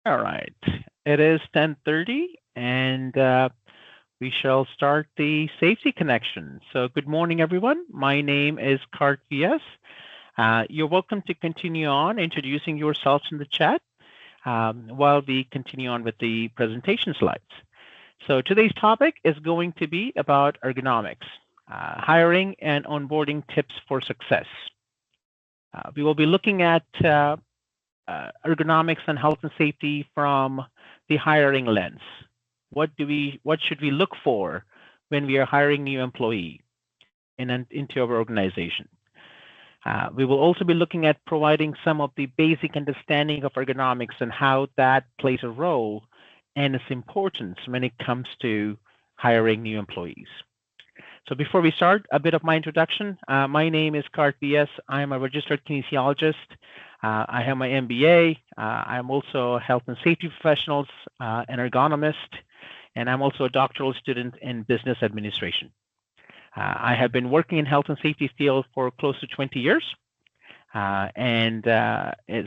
All right. It is 10:30 and we shall start the safety connection. So good morning, everyone. My name is Kart VS. You're welcome to continue on introducing yourselves in the chat while we continue on with the presentation slides. So today's topic is going to be about ergonomics, hiring and onboarding tips for success. We will be looking at ergonomics and health and safety from the hiring lens. What should we look for when we are hiring new employee into our organization? We will also be looking at providing some of the basic understanding of ergonomics and how that plays a role and its importance when it comes to hiring new employees. So before we start, a bit of my introduction. My name is Kart VS. I am a registered kinesiologist. I have my MBA. I'm also a health and safety professional, an ergonomist, and I'm also a doctoral student in business administration. I have been working in health and safety field for close to 20 years, and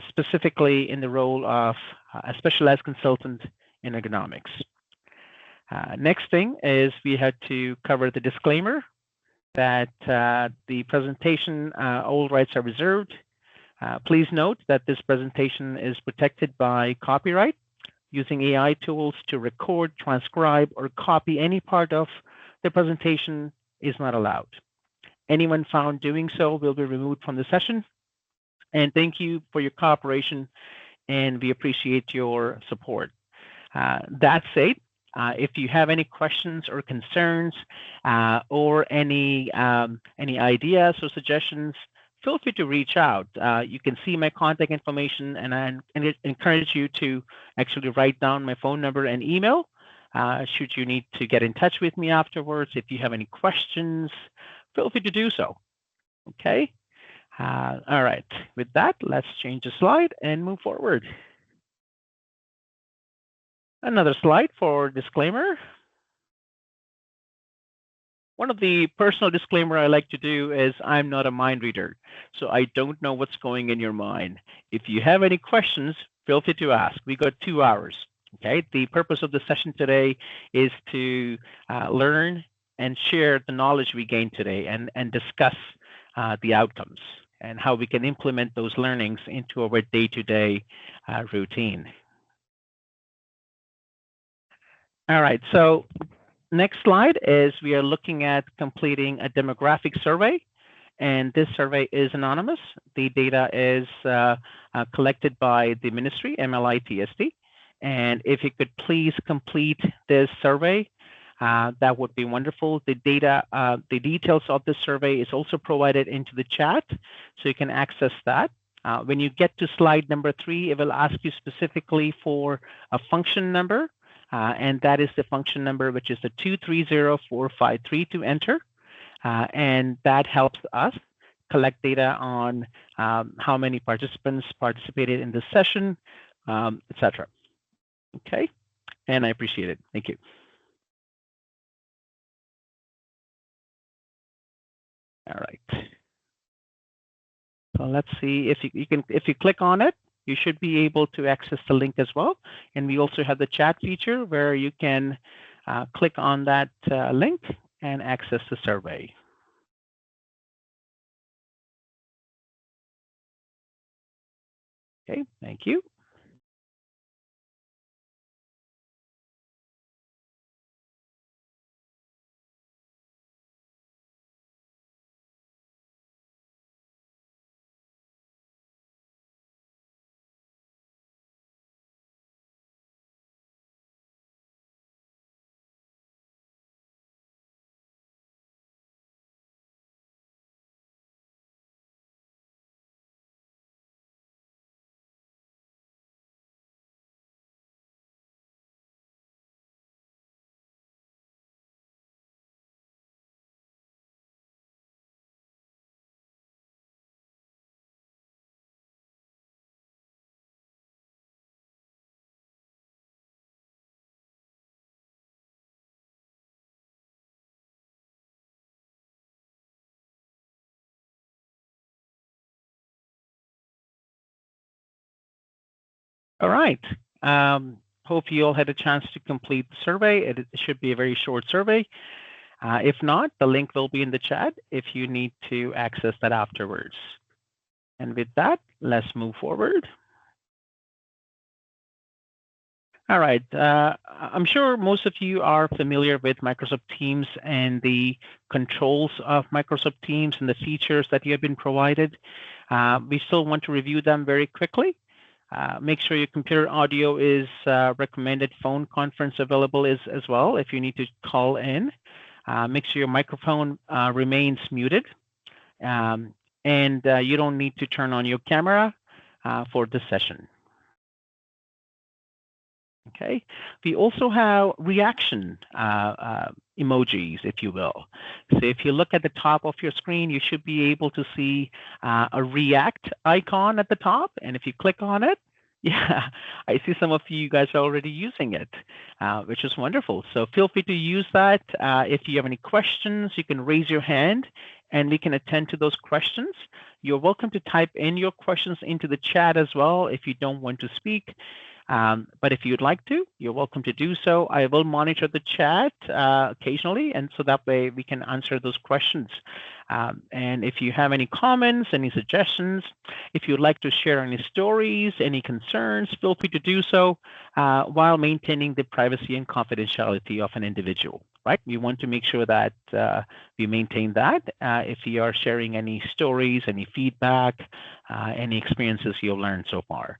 specifically in the role of a specialized consultant in ergonomics. Next thing is we had to cover the disclaimer that the presentation, all rights are reserved. Please note that this presentation is protected by copyright. Using AI tools to record, transcribe, or copy any part of the presentation is not allowed. Anyone found doing so will be removed from the session. And thank you for your cooperation, and we appreciate your support. That said, if you have any questions or concerns or any ideas or suggestions, feel free to reach out. You can see my contact information, and I encourage you to actually write down my phone number and email should you need to get in touch with me afterwards. If you have any questions, feel free to do so. Okay? All right. With that, let's change the slide and move forward. Another slide for disclaimer. One of the personal disclaimer I like to do is I'm not a mind reader, so I don't know what's going in your mind. If you have any questions, feel free to ask. We got 2 hours. Okay. The purpose of the session today is to learn and share the knowledge we gained today and discuss the outcomes and how we can implement those learnings into our day-to-day routine. All right. So next slide is we are looking at completing a demographic survey, and this survey is anonymous. The data is collected by the ministry, MLITSD, and if you could please complete this survey, that would be wonderful. The details of the survey is also provided into the chat, so you can access that. When you get to slide number 3, it will ask you specifically for a function number. And that is the function number, which is the 230453 to enter. And that helps us collect data on how many participants participated in this session, etc. Okay, and I appreciate it. Thank you. All right. So let's see if if you click on it, you should be able to access the link as well. And we also have the chat feature where you can click on that link and access the survey. Okay, thank you. All right. Hope you all had a chance to complete the survey. It should be a very short survey. If not, the link will be in the chat if you need to access that afterwards. And with that, let's move forward. All right. I'm sure most of you are familiar with Microsoft Teams and the controls of Microsoft Teams and the features that you have been provided. We still want to review them very quickly. Make sure your computer audio is recommended phone conference available as well if you need to call in. Make sure your microphone remains muted. And you don't need to turn on your camera for this session. Okay. We also have reaction emojis, if you will. So if you look at the top of your screen, you should be able to see a react icon at the top. And if you click on it, yeah, I see some of you guys are already using it, which is wonderful. So feel free to use that. If you have any questions, you can raise your hand and we can attend to those questions. You're welcome to type in your questions into the chat as well if you don't want to speak. But if you'd like to, you're welcome to do so. I will monitor the chat occasionally, and so that way we can answer those questions. And if you have any comments, any suggestions, if you'd like to share any stories, any concerns, feel free to do so while maintaining the privacy and confidentiality of an individual, right? We want to make sure that we maintain that. If you are sharing any stories, any feedback, any experiences you've learned so far.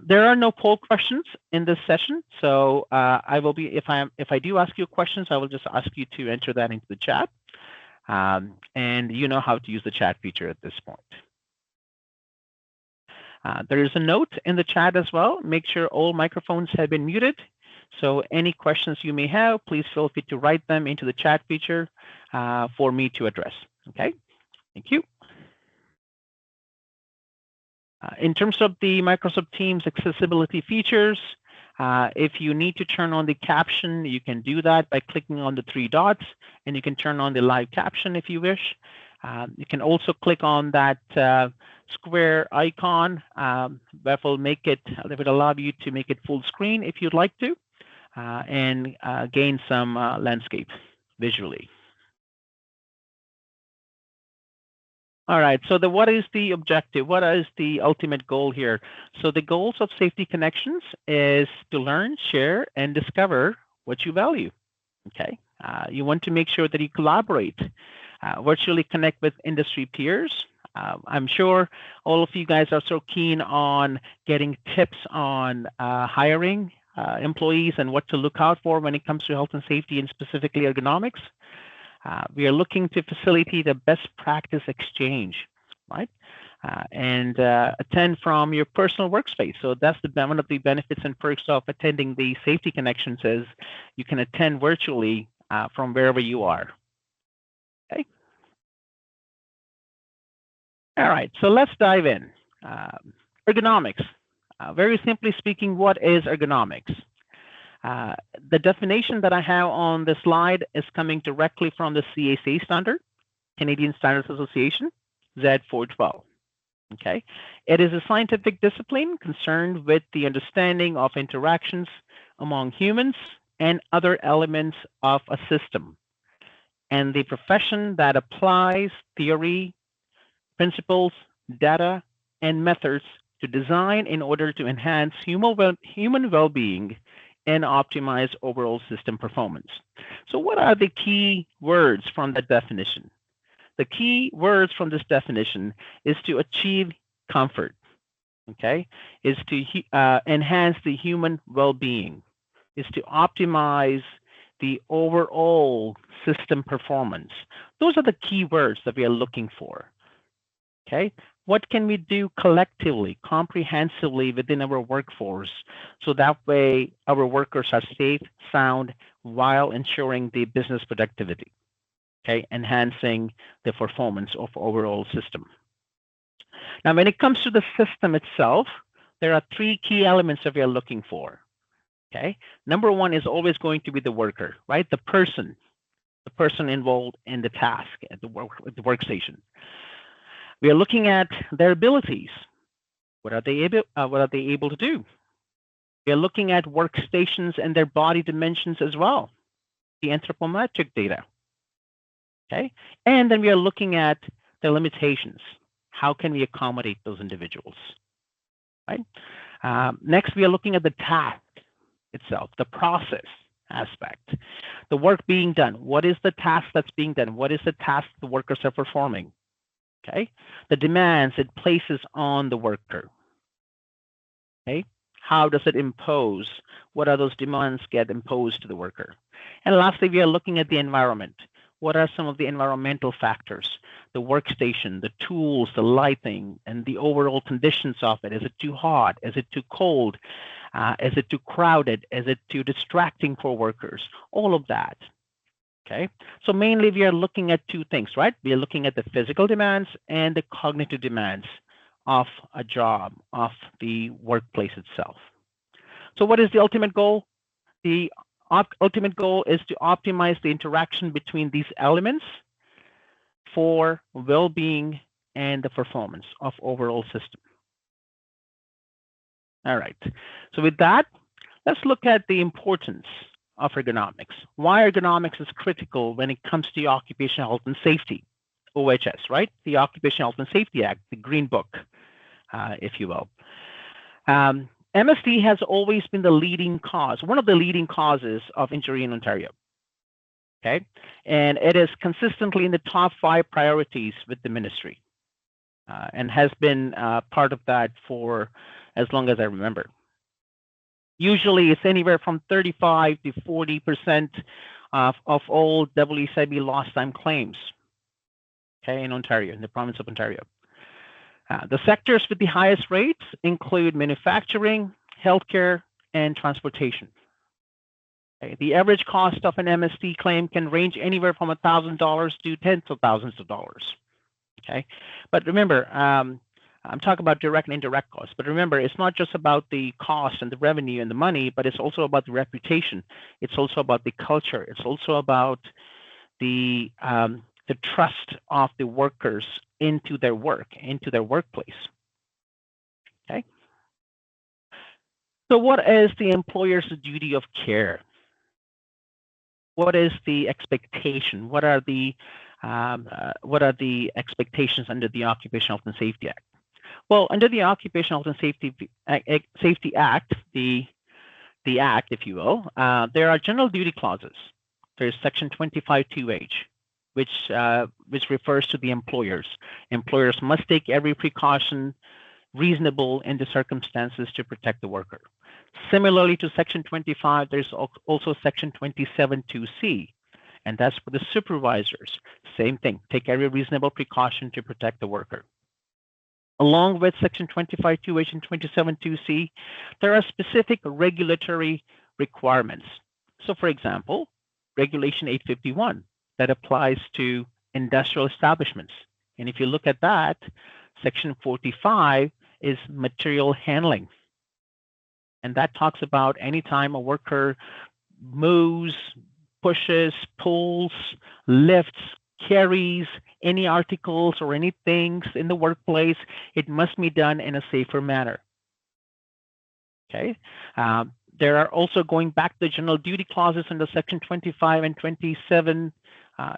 There are no poll questions in this session, so I will be if I do ask you questions, I will just ask you to enter that into the chat, and you know how to use the chat feature at this point. There is a note in the chat as well. Make sure all microphones have been muted. So any questions you may have, please feel free to write them into the chat feature for me to address. Okay, thank you. In terms of the Microsoft Teams accessibility features, if you need to turn on the caption, you can do that by clicking on the 3 dots, and you can turn on the live caption if you wish. You can also click on that square icon that will allow you to make it full screen if you'd like to, and gain some landscape visually. All right, so what is the objective? What is the ultimate goal here? So the goals of Safety Connections is to learn, share, and discover what you value, okay? You want to make sure that you collaborate, virtually connect with industry peers. I'm sure all of you guys are so keen on getting tips on hiring employees and what to look out for when it comes to health and safety and specifically ergonomics. We are looking to facilitate a best practice exchange, right? And attend from your personal workspace. So that's one of the benefits and perks of attending the Safety Connections is you can attend virtually from wherever you are. Okay. All right, so let's dive in. Ergonomics. Very simply speaking, what is ergonomics? The definition that I have on the slide is coming directly from the CSA standard, Canadian Standards Association, Z412. Okay, it is a scientific discipline concerned with the understanding of interactions among humans and other elements of a system, and the profession that applies theory, principles, data, and methods to design in order to enhance human well-being and optimize overall system performance. So what are the key words from that definition? The key words from this definition is to achieve comfort, okay? Is to enhance the human well-being, is to optimize the overall system performance. Those are the key words that we are looking for, okay? What can we do collectively, comprehensively within our workforce so that way our workers are safe, sound, while ensuring the business productivity, okay, enhancing the performance of overall system. Now, when it comes to the system itself, there are 3 key elements that we are looking for, okay? Number 1 is always going to be the worker, right? The person involved in the task at the workstation. We are looking at their abilities. What are they able to do? We are looking at workstations and their body dimensions as well, the anthropometric data. Okay, and then we are looking at the limitations. How can we accommodate those individuals? Right. Next, we are looking at the task itself, the process aspect, the work being done. What is the task that's being done? What is the task the workers are performing? Okay, the demands it places on the worker. Okay, how does it impose? What are those demands get imposed to the worker? And lastly, we are looking at the environment. What are some of the environmental factors? The workstation, the tools, the lighting, and the overall conditions of it. Is it too hot? Is it too cold? Is it too crowded? Is it too distracting for workers? All of that. Okay, so mainly we are looking at two things, right? We are looking at the physical demands and the cognitive demands of a job, of the workplace itself. So what is the ultimate goal? The ultimate goal is to optimize the interaction between these elements for well-being and the performance of overall system. All right, so with that, let's look at the importance of ergonomics. Why ergonomics is critical when it comes to occupational health and safety, OHS, right? The Occupational Health and Safety Act, the Green Book, if you will. MSD has always been the leading cause, one of the leading causes of injury in Ontario. Okay, and it is consistently in the top 5 priorities with the ministry, and has been part of that for as long as I remember. Usually, it's anywhere from 35 to 40% of all WSIB lost time claims. Okay, in Ontario, in the province of Ontario. The sectors with the highest rates include manufacturing, healthcare, and transportation. Okay, the average cost of an MSD claim can range anywhere from $1,000 to tens of thousands of dollars. Okay, but remember, I'm talking about direct and indirect costs. But remember, it's not just about the cost and the revenue and the money, but it's also about the reputation. It's also about the culture. It's also about the trust of the workers into their work, into their workplace. Okay. So what is the employer's duty of care? What is the expectation? What are the expectations under the Occupational Health and Safety Act? Well, under the Occupational Health and Safety Act, the Act, if you will, there are general duty clauses. There's Section 25(2)H, which refers to the employers. Employers must take every precaution reasonable in the circumstances to protect the worker. Similarly to Section 25, there's also Section 27(2)C, and that's for the supervisors. Same thing, take every reasonable precaution to protect the worker. Along with Section 25(2)H and 27(2)C, there are specific regulatory requirements. So for example, Regulation 851, that applies to industrial establishments. And if you look at that, Section 45 is material handling. And that talks about anytime a worker moves, pushes, pulls, lifts, carries any articles or any things in the workplace, it must be done in a safer manner. Okay. There are also, going back to the general duty clauses under Section 25 and 27,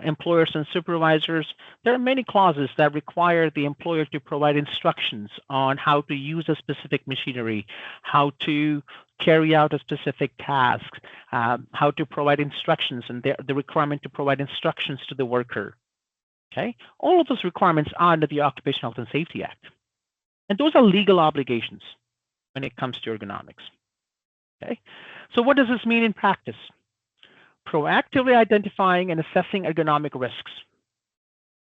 employers and supervisors, there are many clauses that require the employer to provide instructions on how to use a specific machinery, how to carry out a specific task, how to provide instructions, and the requirement to provide instructions to the worker. Okay, all of those requirements are under the Occupational Health and Safety Act, and those are legal obligations when it comes to ergonomics. Okay, so what does this mean in practice? Proactively identifying and assessing ergonomic risks.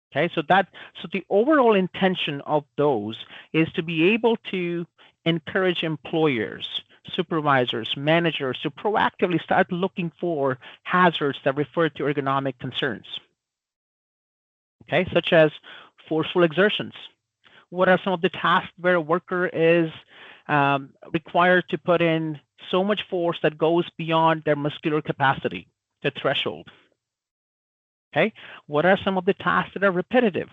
Okay, so the overall intention of those is to be able to encourage employers, supervisors, managers to proactively start looking for hazards that refer to ergonomic concerns. Okay, such as forceful exertions. What are some of the tasks where a worker is required to put in so much force that goes beyond their muscular capacity, the threshold? Okay, what are some of the tasks that are repetitive?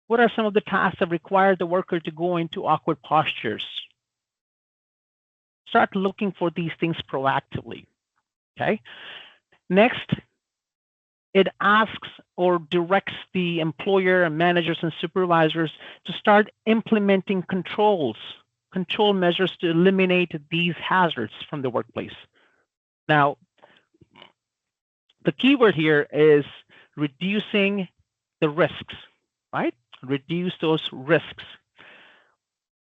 What are some of the tasks that require the worker to go into awkward postures? start looking for these things proactively. Okay. Next, it asks or directs the employer and managers and supervisors to start implementing control measures to eliminate these hazards from the workplace. Now, the key word here is reducing the risks, right? Reduce those risks.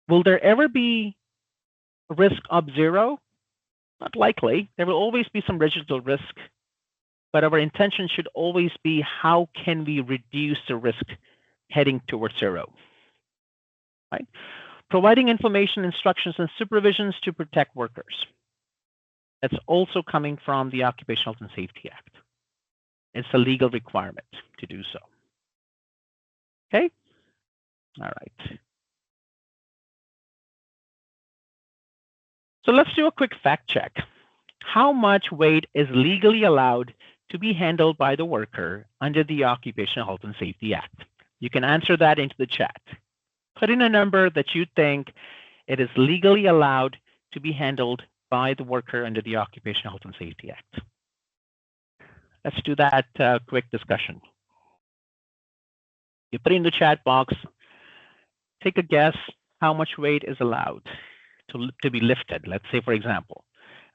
Will there ever be a risk of zero? Not likely. There will always be some residual risk, but our intention should always be how can we reduce the risk heading towards zero, right? Providing information, instructions, and supervisions to protect workers. That's also coming from the Occupational Health and Safety Act. It's a legal requirement to do so. Okay? All right. So let's do a quick fact check. How much weight is legally allowed to be handled by the worker under the Occupational Health and Safety Act? You can answer that into the chat. Put in a number that you think it is legally allowed to be handled by the worker under the Occupational Health and Safety Act. Let's do that quick discussion. You put in the chat box, take a guess how much weight is allowed to be lifted. Let's say, for example,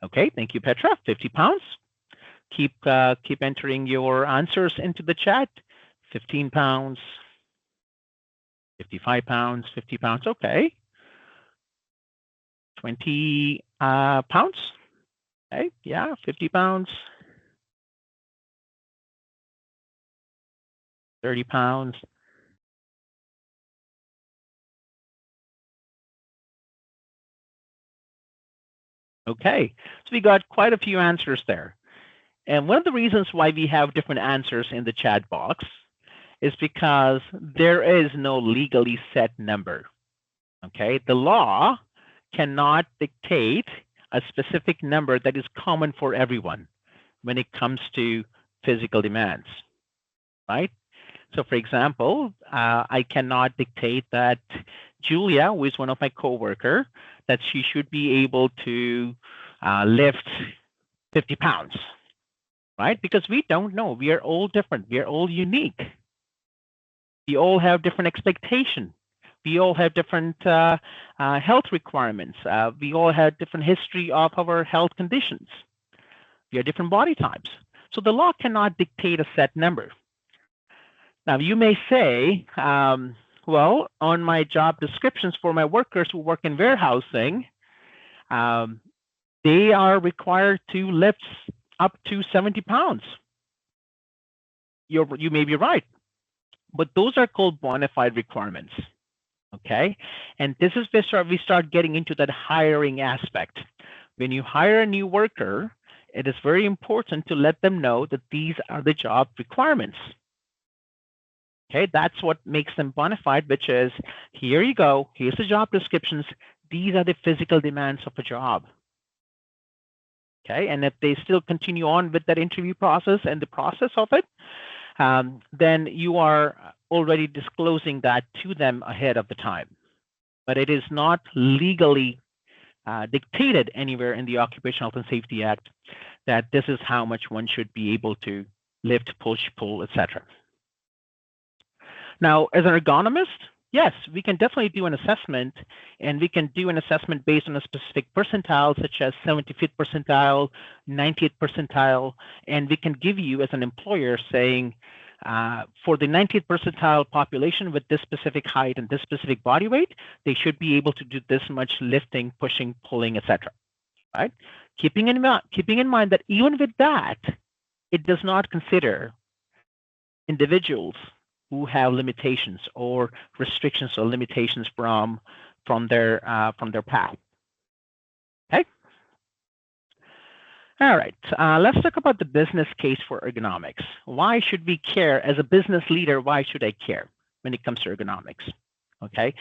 okay, thank you, Petra, 50 pounds. Keep entering your answers into the chat. 15 pounds, 55 pounds, 50 pounds, okay. 20 pounds, okay, yeah, 50 pounds. 30 pounds. Okay, so we got quite a few answers there. And one of the reasons why we have different answers in the chat box is because there is no legally set number. Okay, the law cannot dictate a specific number that is common for everyone when it comes to physical demands, right? So for example, I cannot dictate that Julia, who is one of my coworker, that she should be able to lift 50 pounds, right? Because we don't know. We are all different. We are all unique. We all have different expectations. We all have different health requirements. We all have different history of our health conditions. We are different body types. So the law cannot dictate a set number. Now, you may say, well, on my job descriptions for my workers who work in warehousing, they are required to lift up to 70 pounds. You may be right, but those are called bona fide requirements, okay? And this is where we start getting into that hiring aspect. When you hire a new worker, it is very important to let them know that these are the job requirements. Okay, that's what makes them bona fide, which is, here you go, here's the job descriptions, these are the physical demands of a job. Okay, and if they still continue on with that interview process and the process of it, then you are already disclosing that to them ahead of the time. But it is not legally dictated anywhere in the Occupational Health and Safety Act that this is how much one should be able to lift, push, pull, etc. Now, as an ergonomist, yes, we can definitely do an assessment, and we can do an assessment based on a specific percentile, such as 75th percentile, 90th percentile, and we can give you as an employer saying, for the 90th percentile population with this specific height and this specific body weight, they should be able to do this much lifting, pushing, pulling, etc. Right? Keeping in mind that even with that, it does not consider individuals who have limitations or restrictions or limitations from their path. Okay. All right. Let's talk about the business case for ergonomics. Why should we care as a business leader? Why should I care when it comes to ergonomics? Okay.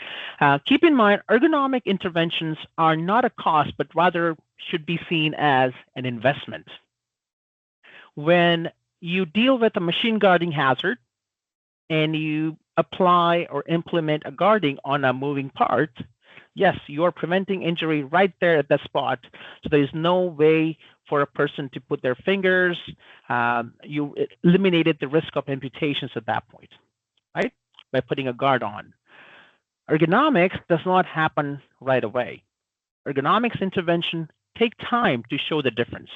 Keep in mind, ergonomic interventions are not a cost, but rather should be seen as an investment. When you deal with a machine guarding hazard, and you apply or implement a guarding on a moving part, Yes, you are preventing injury right there at that spot. So there is no way for a person to put their fingers. You eliminated the risk of amputations at that point, right? By putting a guard on. Ergonomics does not happen right away. Ergonomics intervention take time to show the difference.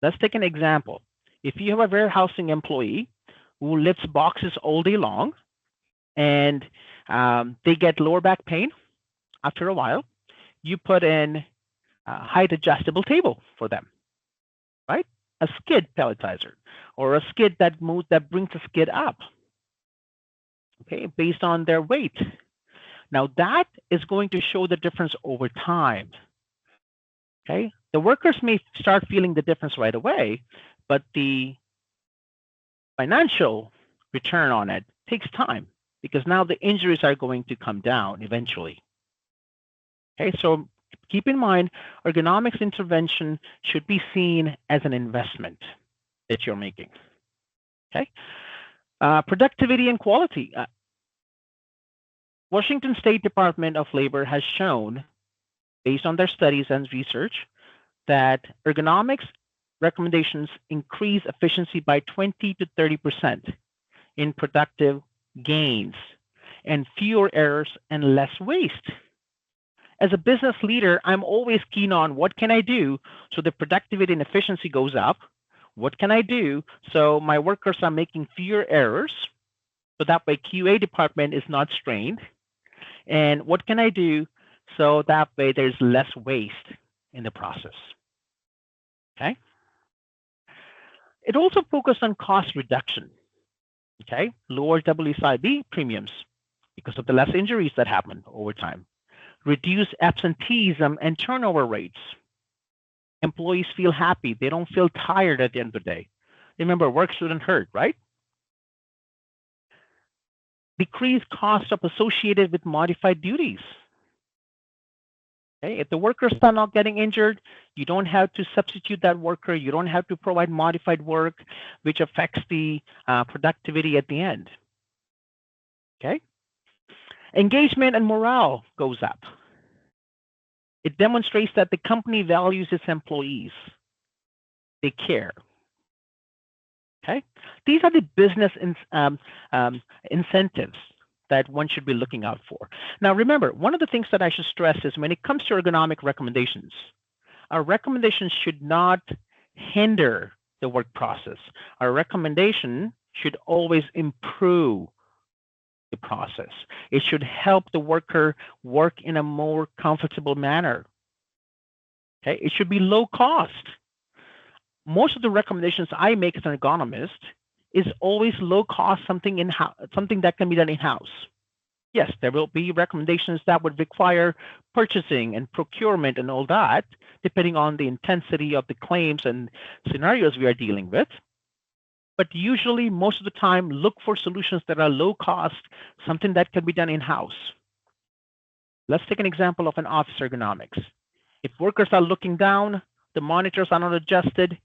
Let's take an example. If you have a warehousing employee who lifts boxes all day long and they get lower back pain after a while, you put in a height adjustable table for them, right? A skid pelletizer or a skid that brings the skid up, okay, based on their weight. Now that is going to show the difference over time. Okay, the workers may start feeling the difference right away, but the financial return on it takes time because now the injuries are going to come down eventually. Okay, so keep in mind, ergonomics intervention should be seen as an investment that you're making. Okay, productivity and quality. Washington State Department of Labor has shown, based on their studies and research, that ergonomics recommendations increase efficiency by 20 to 30% in productive gains and fewer errors and less waste. As a business leader, I'm always keen on what can I do so the productivity and efficiency goes up? What can I do so my workers are making fewer errors so that way QA department is not strained? And what can I do so that way there's less waste in the process? Okay. It also focused on cost reduction. Okay, lower WSIB premiums because of the less injuries that happen over time. Reduce absenteeism and turnover rates. Employees feel happy. They don't feel tired at the end of the day. Remember, work shouldn't hurt, right? Decrease cost of associated with modified duties. Okay, if the workers are not getting injured, you don't have to substitute that worker. You don't have to provide modified work, which affects the productivity at the end. Okay, engagement and morale goes up. It demonstrates that the company values its employees. They care. Okay, these are the business incentives that one should be looking out for. Now, remember, one of the things that I should stress is when it comes to ergonomic recommendations, our recommendations should not hinder the work process. Our recommendation should always improve the process. It should help the worker work in a more comfortable manner. Okay, it should be low cost. Most of the recommendations I make as an ergonomist is always low cost, something that can be done in-house. Yes, there will be recommendations that would require purchasing and procurement and all that, depending on the intensity of the claims and scenarios we are dealing with. But usually, most of the time, look for solutions that are low cost, something that can be done in-house. Let's take an example of an office ergonomics. If workers are looking down, the monitors are not adjusted,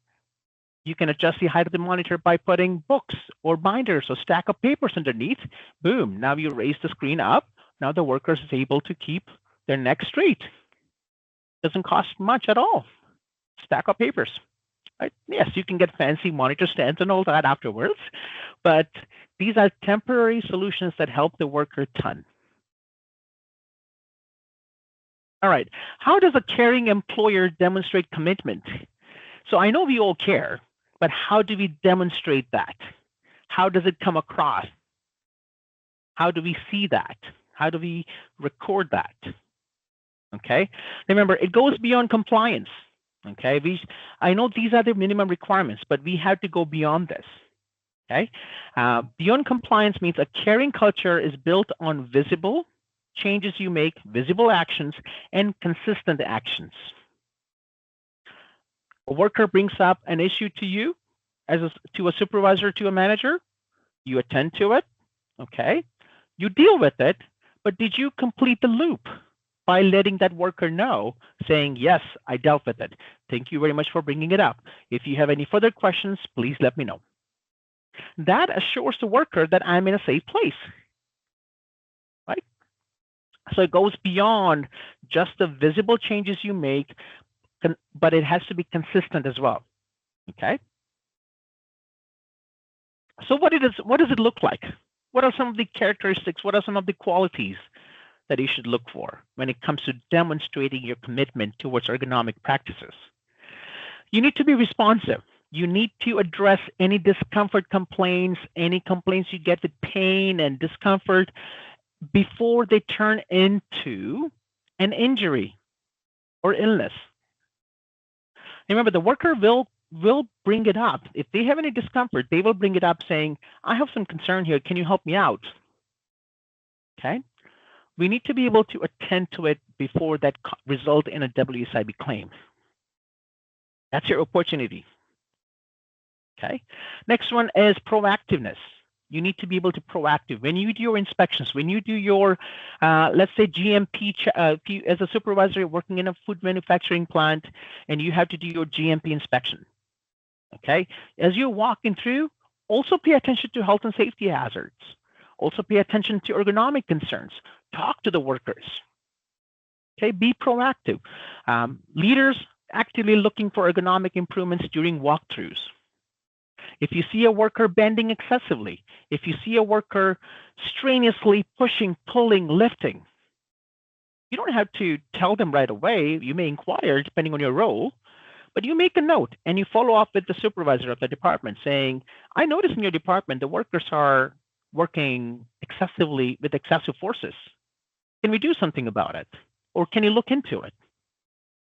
you can adjust the height of the monitor by putting books or binders or stack of papers underneath. Boom, now you raise the screen up. Now the worker is able to keep their neck straight. Doesn't cost much at all. Stack of papers. Right? Yes, you can get fancy monitor stands and all that afterwards, but these are temporary solutions that help the worker a ton. All right, how does a caring employer demonstrate commitment? So I know we all care, but how do we demonstrate that? How does it come across? How do we see that? How do we record that? Okay, remember, it goes beyond compliance. Okay, I know these are the minimum requirements, but we have to go beyond this. Okay, beyond compliance means a caring culture is built on visible changes you make, visible actions, and consistent actions. A worker brings up an issue to you, to a supervisor, to a manager, you attend to it, okay? You deal with it, but did you complete the loop by letting that worker know, saying, yes, I dealt with it. Thank you very much for bringing it up. If you have any further questions, please let me know. That assures the worker that I'm in a safe place, right? So it goes beyond just the visible changes you make, but it has to be consistent as well. Okay. So what does it look like? What are some of the characteristics? What are some of the qualities that you should look for when it comes to demonstrating your commitment towards ergonomic practices? You need to be responsive. You need to address any discomfort complaints, any complaints you get with pain and discomfort before they turn into an injury or illness. Remember, the worker will bring it up. If they have any discomfort, they will bring it up saying, I have some concern here. Can you help me out? Okay. We need to be able to attend to it before that result in a WSIB claim. That's your opportunity. Okay. Next one is proactiveness. You need to be able to proactive. When you do your inspections, when you do your, let's say GMP, as a supervisor, you're working in a food manufacturing plant and you have to do your GMP inspection. Okay. As you're walking through, also pay attention to health and safety hazards. Also pay attention to ergonomic concerns. Talk to the workers. Okay. Be proactive. Leaders actively looking for ergonomic improvements during walkthroughs. If you see a worker bending excessively, if you see a worker strenuously pushing, pulling, lifting, you don't have to tell them right away. You may inquire depending on your role, but you make a note and you follow up with the supervisor of the department saying, I notice in your department the workers are working excessively with excessive forces. Can we do something about it? Or can you look into it?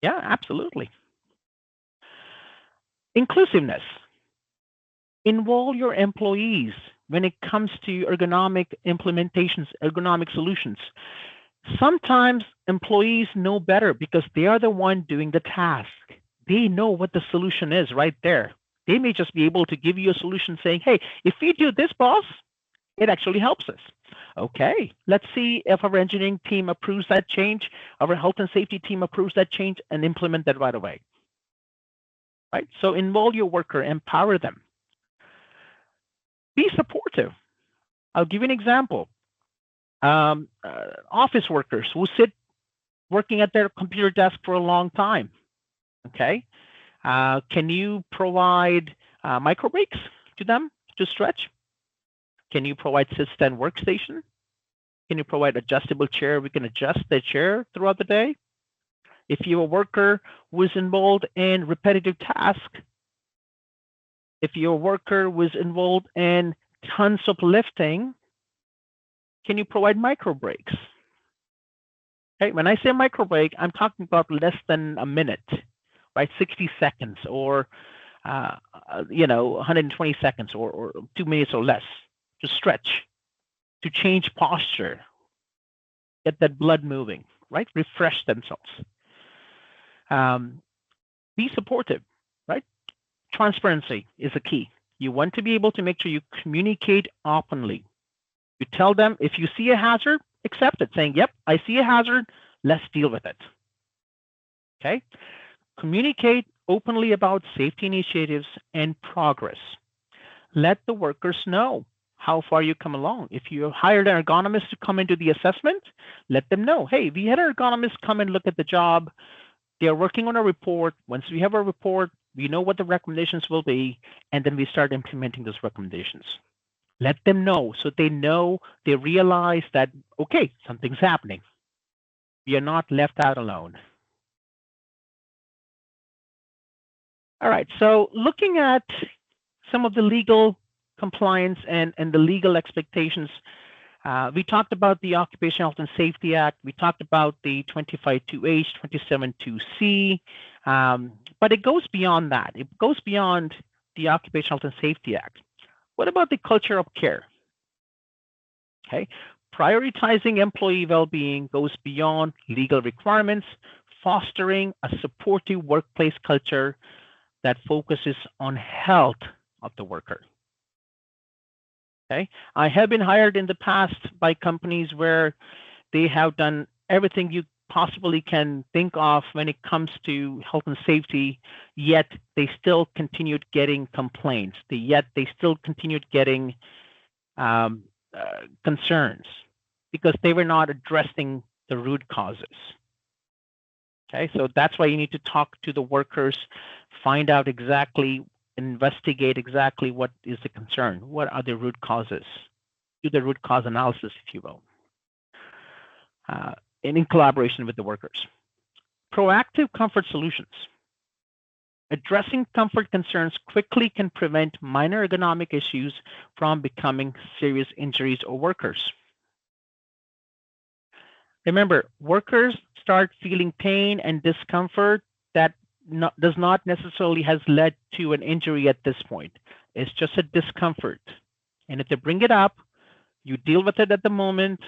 Yeah, absolutely. Inclusiveness. Involve your employees when it comes to ergonomic implementations, ergonomic solutions. Sometimes employees know better because they are the one doing the task. They know what the solution is right there. They may just be able to give you a solution saying, hey, if we do this, boss, it actually helps us. Okay, let's see if our engineering team approves that change, our health and safety team approves that change, and implement that right away. Right? So involve your worker, empower them. Be supportive. I'll give you an example. Office workers who sit working at their computer desk for a long time. Okay, can you provide micro breaks to them to stretch? Can you provide sit-stand workstation? Can you provide adjustable chair? We can adjust the chair throughout the day. If you're a worker who is involved in repetitive tasks, if you're a worker who is involved in tons of lifting, can you provide micro breaks? Okay, when I say micro break, I'm talking about less than a minute, right? 60 seconds or 120 seconds or 2 minutes or less to stretch, to change posture, get that blood moving, right? Refresh themselves. Be supportive, right? Transparency is a key. You want to be able to make sure you communicate openly. You tell them if you see a hazard, accept it, saying, yep, I see a hazard, let's deal with it. Okay? Communicate openly about safety initiatives and progress. Let the workers know how far you come along. If you hired an ergonomist to come into the assessment, let them know, hey, we had an ergonomist come and look at the job. They're working on a report. Once we have a report, we know what the recommendations will be, and then we start implementing those recommendations. Let them know so they realize that, okay, something's happening. We are not left out alone. All right, so looking at some of the legal compliance and the legal expectations, we talked about the Occupational Health and Safety Act. We talked about the 25(2)H, 27(2)C, but it goes beyond that. It goes beyond the Occupational Health and Safety Act. What about the culture of care? Okay, prioritizing employee well-being goes beyond legal requirements, fostering a supportive workplace culture that focuses on health of the worker. Okay, I have been hired in the past by companies where they have done everything you possibly can think of when it comes to health and safety, yet they still continued getting complaints. Yet they still continued getting concerns because they were not addressing the root causes. Okay, so that's why you need to talk to the workers, find out exactly, investigate exactly what is the concern, what are the root causes, do the root cause analysis, if you will, and in collaboration with the workers. Proactive comfort solutions. Addressing comfort concerns quickly can prevent minor ergonomic issues from becoming serious injuries or workers. Remember, workers start feeling pain and discomfort that does not necessarily has led to an injury at this point. It's just a discomfort. And if they bring it up, you deal with it at the moment,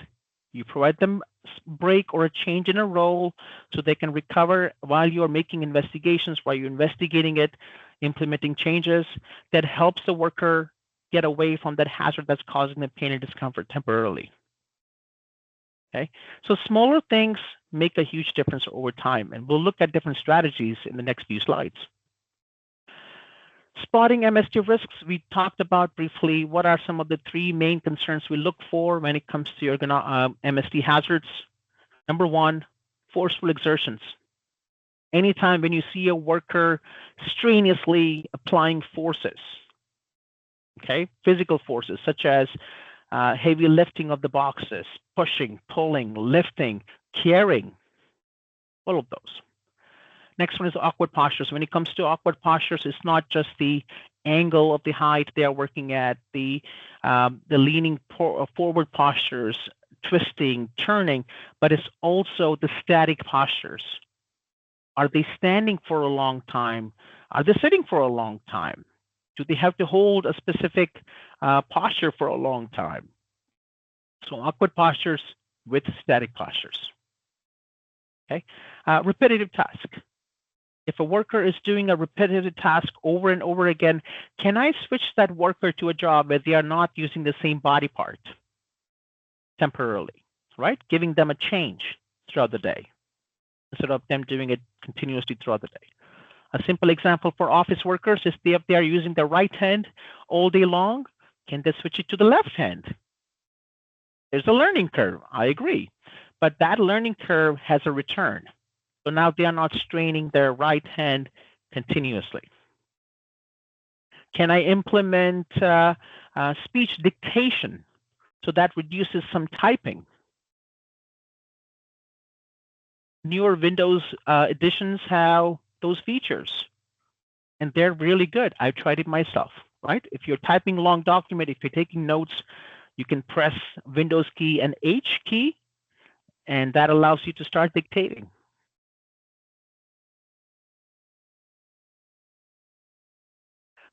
you provide them a break or a change in a role so they can recover while you're making investigations, while you're investigating it, implementing changes that helps the worker get away from that hazard that's causing them pain and discomfort temporarily. Okay, so smaller things make a huge difference over time, and we'll look at different strategies in the next few slides. Spotting MST risks, we talked about briefly. What are some of the three main concerns we look for when it comes to MST hazards? Number one, forceful exertions. Anytime when you see a worker strenuously applying forces, okay, physical forces such as heavy lifting of the boxes, pushing, pulling, lifting, carrying, all of those. Next one is awkward postures. When it comes to awkward postures, it's not just the angle of the height they are working at, the leaning forward postures, twisting, turning, but it's also the static postures. Are they standing for a long time? Are they sitting for a long time? Do they have to hold a specific posture for a long time? So awkward postures with static postures. Okay, repetitive task. If a worker is doing a repetitive task over and over again, can I switch that worker to a job where they are not using the same body part temporarily, right? Giving them a change throughout the day instead of them doing it continuously throughout the day. A simple example for office workers is if they are using the right hand all day long, can they switch it to the left hand? There's a learning curve, I agree, but that learning curve has a return. So now they are not straining their right hand continuously. Can I implement speech dictation so that reduces some typing? Newer Windows editions have those features, and they're really good. I've tried it myself, right? If you're typing a long document, if you're taking notes, you can press Windows key and H key, and that allows you to start dictating.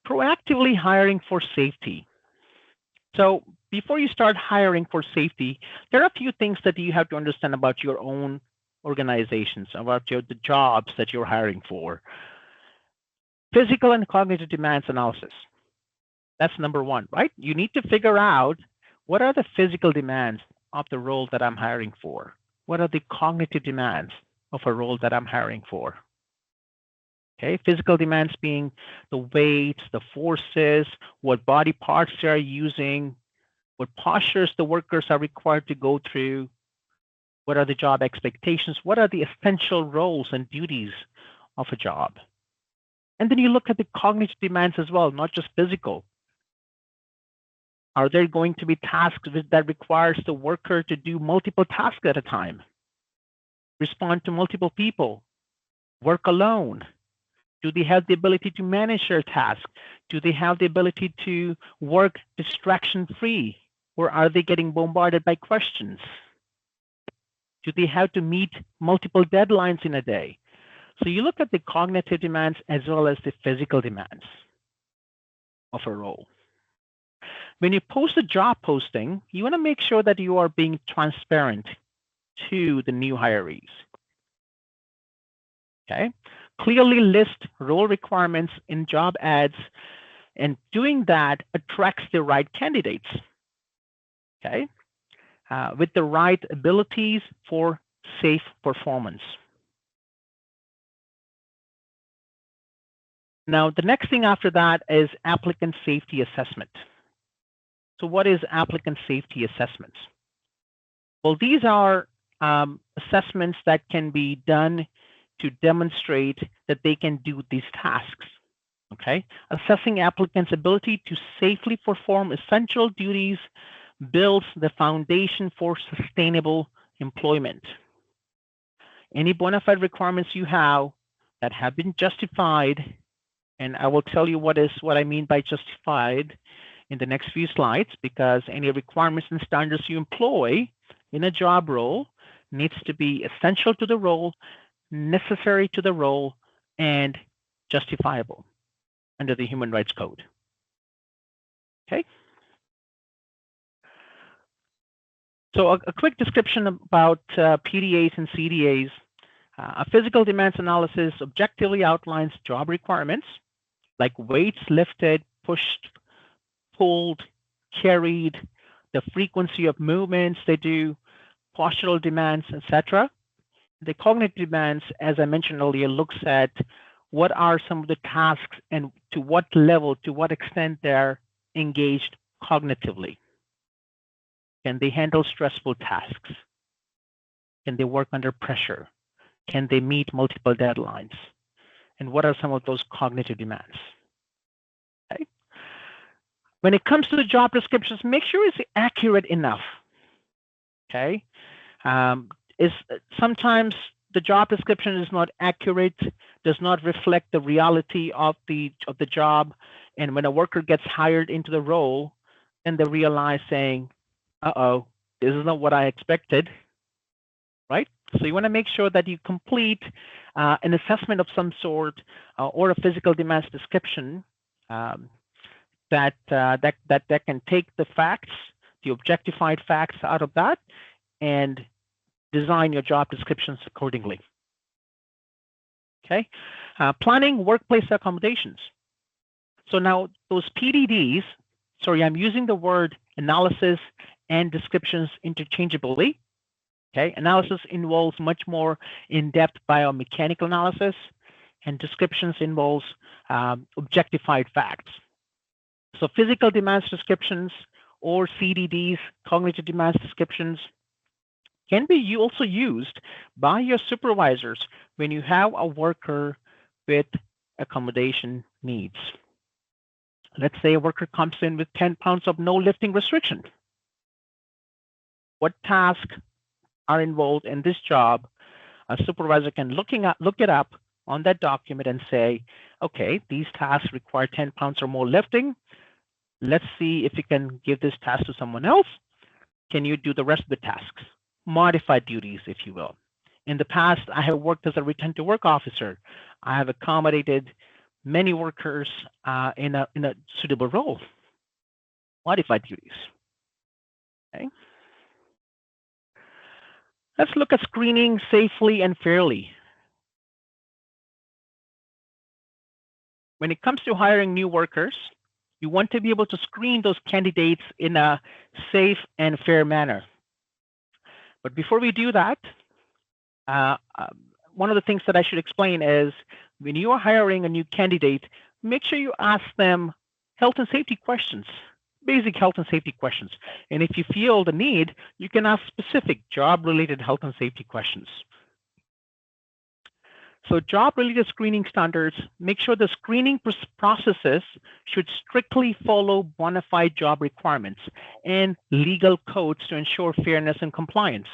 Proactively hiring for safety. So before you start hiring for safety, there are a few things that you have to understand about your own organizations, about the jobs that you're hiring for. Physical and cognitive demands analysis. That's number one, right? You need to figure out what are the physical demands of the role that I'm hiring for? What are the cognitive demands of a role that I'm hiring for? Okay, physical demands being the weights, the forces, what body parts they are using, what postures the workers are required to go through, what are the job expectations, what are the essential roles and duties of a job. And then you look at the cognitive demands as well, not just physical. Are there going to be tasks that requires the worker to do multiple tasks at a time, respond to multiple people, work alone? Do they have the ability to manage their task? Do they have the ability to work distraction-free? Or are they getting bombarded by questions? Do they have to meet multiple deadlines in a day? So you look at the cognitive demands as well as the physical demands of a role. When you post a job posting, you want to make sure that you are being transparent to the new hirees. Okay? Clearly list role requirements in job ads, and doing that attracts the right candidates, okay, with the right abilities for safe performance. Now, the next thing after that is applicant safety assessment. So what is applicant safety assessments? Well, these are assessments that can be done to demonstrate that they can do these tasks. Okay, assessing applicants' ability to safely perform essential duties builds the foundation for sustainable employment. Any bona fide requirements you have that have been justified, and I will tell you what I mean by justified in the next few slides, because any requirements and standards you employ in a job role needs to be essential to the role, necessary to the role, and justifiable under the Human Rights Code. Okay. So a quick description about PDAs and CDAs. A physical demands analysis objectively outlines job requirements like weights lifted, pushed, pulled, carried, the frequency of movements they do, postural demands, etc. The cognitive demands, as I mentioned earlier, looks at what are some of the tasks and to what level, to what extent they're engaged cognitively. Can they handle stressful tasks? Can they work under pressure? Can they meet multiple deadlines? And what are some of those cognitive demands? Okay. When it comes to the job descriptions, make sure it's accurate enough. Okay. Sometimes the job description is not accurate, does not reflect the reality of the job, and when a worker gets hired into the role, then they realize saying, "Uh-oh, this is not what I expected," right? So you want to make sure that you complete an assessment of some sort or a physical demands description that can take the facts, the objectified facts out of that, and design your job descriptions accordingly. Okay, planning workplace accommodations. So now those PDDs, sorry, I'm using the word analysis and descriptions interchangeably. Okay, analysis involves much more in-depth biomechanical analysis, and descriptions involves objectified facts. So physical demands descriptions or CDDs, cognitive demands descriptions, can be also used by your supervisors when you have a worker with accommodation needs. Let's say a worker comes in with 10 pounds of no lifting restriction. What tasks are involved in this job? A supervisor can look it up on that document and say, okay, these tasks require 10 pounds or more lifting. Let's see if you can give this task to someone else. Can you do the rest of the tasks? Modified duties, if you will. In the past, I have worked as a return to work officer. I have accommodated many workers in a suitable role. Modified duties. Okay. Let's look at screening safely and fairly. When it comes to hiring new workers, you want to be able to screen those candidates in a safe and fair manner. But before we do that, one of the things that I should explain is when you are hiring a new candidate, make sure you ask them health and safety questions, basic health and safety questions. And if you feel the need, you can ask specific job-related health and safety questions. So job-related screening standards, make sure the screening processes should strictly follow bona fide job requirements and legal codes to ensure fairness and compliance.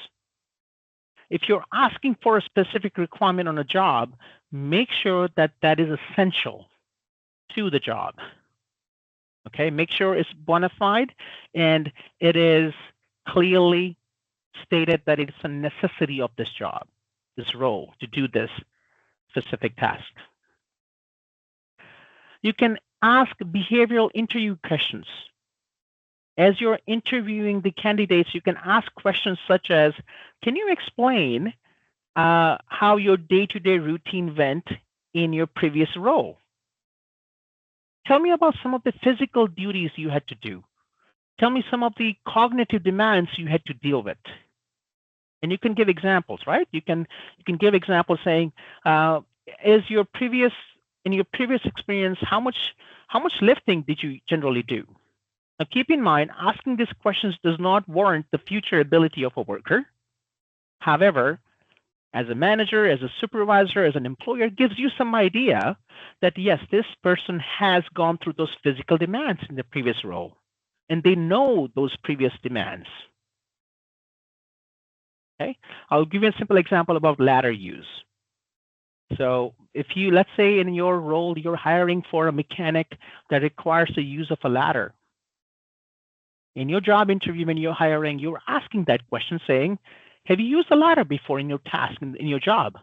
If you're asking for a specific requirement on a job, make sure that that is essential to the job. Okay, make sure it's bona fide and it is clearly stated that it's a necessity of this job, this role, to do this specific task. You can ask behavioral interview questions. As you're interviewing the candidates, you can ask questions such as, can you explain how your day-to-day routine went in your previous role? Tell me about some of the physical duties you had to do. Tell me some of the cognitive demands you had to deal with. And you can give examples, right? You can give examples saying, in your previous experience, how much lifting did you generally do? Now, keep in mind, asking these questions does not warrant the future ability of a worker. However, as a manager, as a supervisor, as an employer, it gives you some idea that yes, this person has gone through those physical demands in the previous role, and they know those previous demands. Okay, I'll give you a simple example about ladder use. So if you, let's say in your role, you're hiring for a mechanic that requires the use of a ladder. In your job interview, when you're hiring, you're asking that question saying, have you used a ladder before in your task, in your job?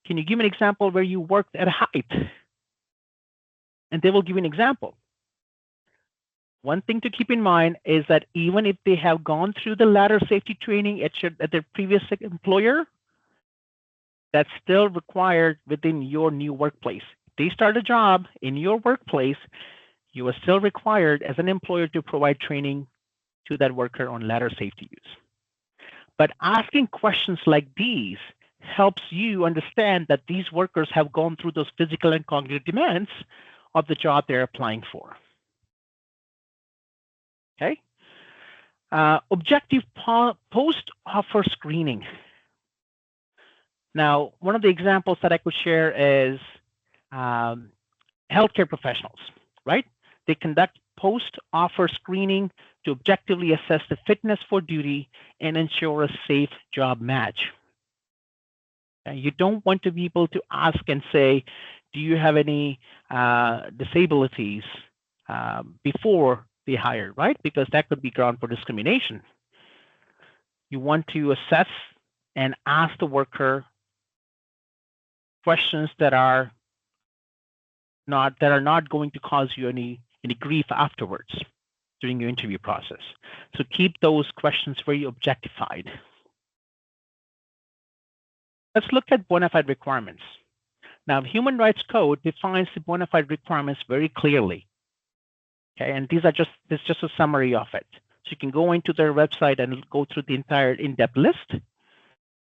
Can you give me an example where you worked at a height? And they will give you an example. One thing to keep in mind is that even if they have gone through the ladder safety training at their previous employer, that's still required within your new workplace. If they start a job in your workplace, you are still required as an employer to provide training to that worker on ladder safety use. But asking questions like these helps you understand that these workers have gone through those physical and cognitive demands of the job they're applying for. Okay. Objective post-offer screening. Now, one of the examples that I could share is healthcare professionals, right? They conduct post-offer screening to objectively assess the fitness for duty and ensure a safe job match. You don't want to be able to ask and say, do you have any disabilities before they hire, right? Because that could be ground for discrimination. You want to assess and ask the worker questions that are not going to cause you any grief afterwards during your interview process. So keep those questions very objectified. Let's look at bona fide requirements. Now, Human Rights Code defines the bona fide requirements very clearly. Okay, and this is just a summary of it. So you can go into their website and go through the entire in-depth list.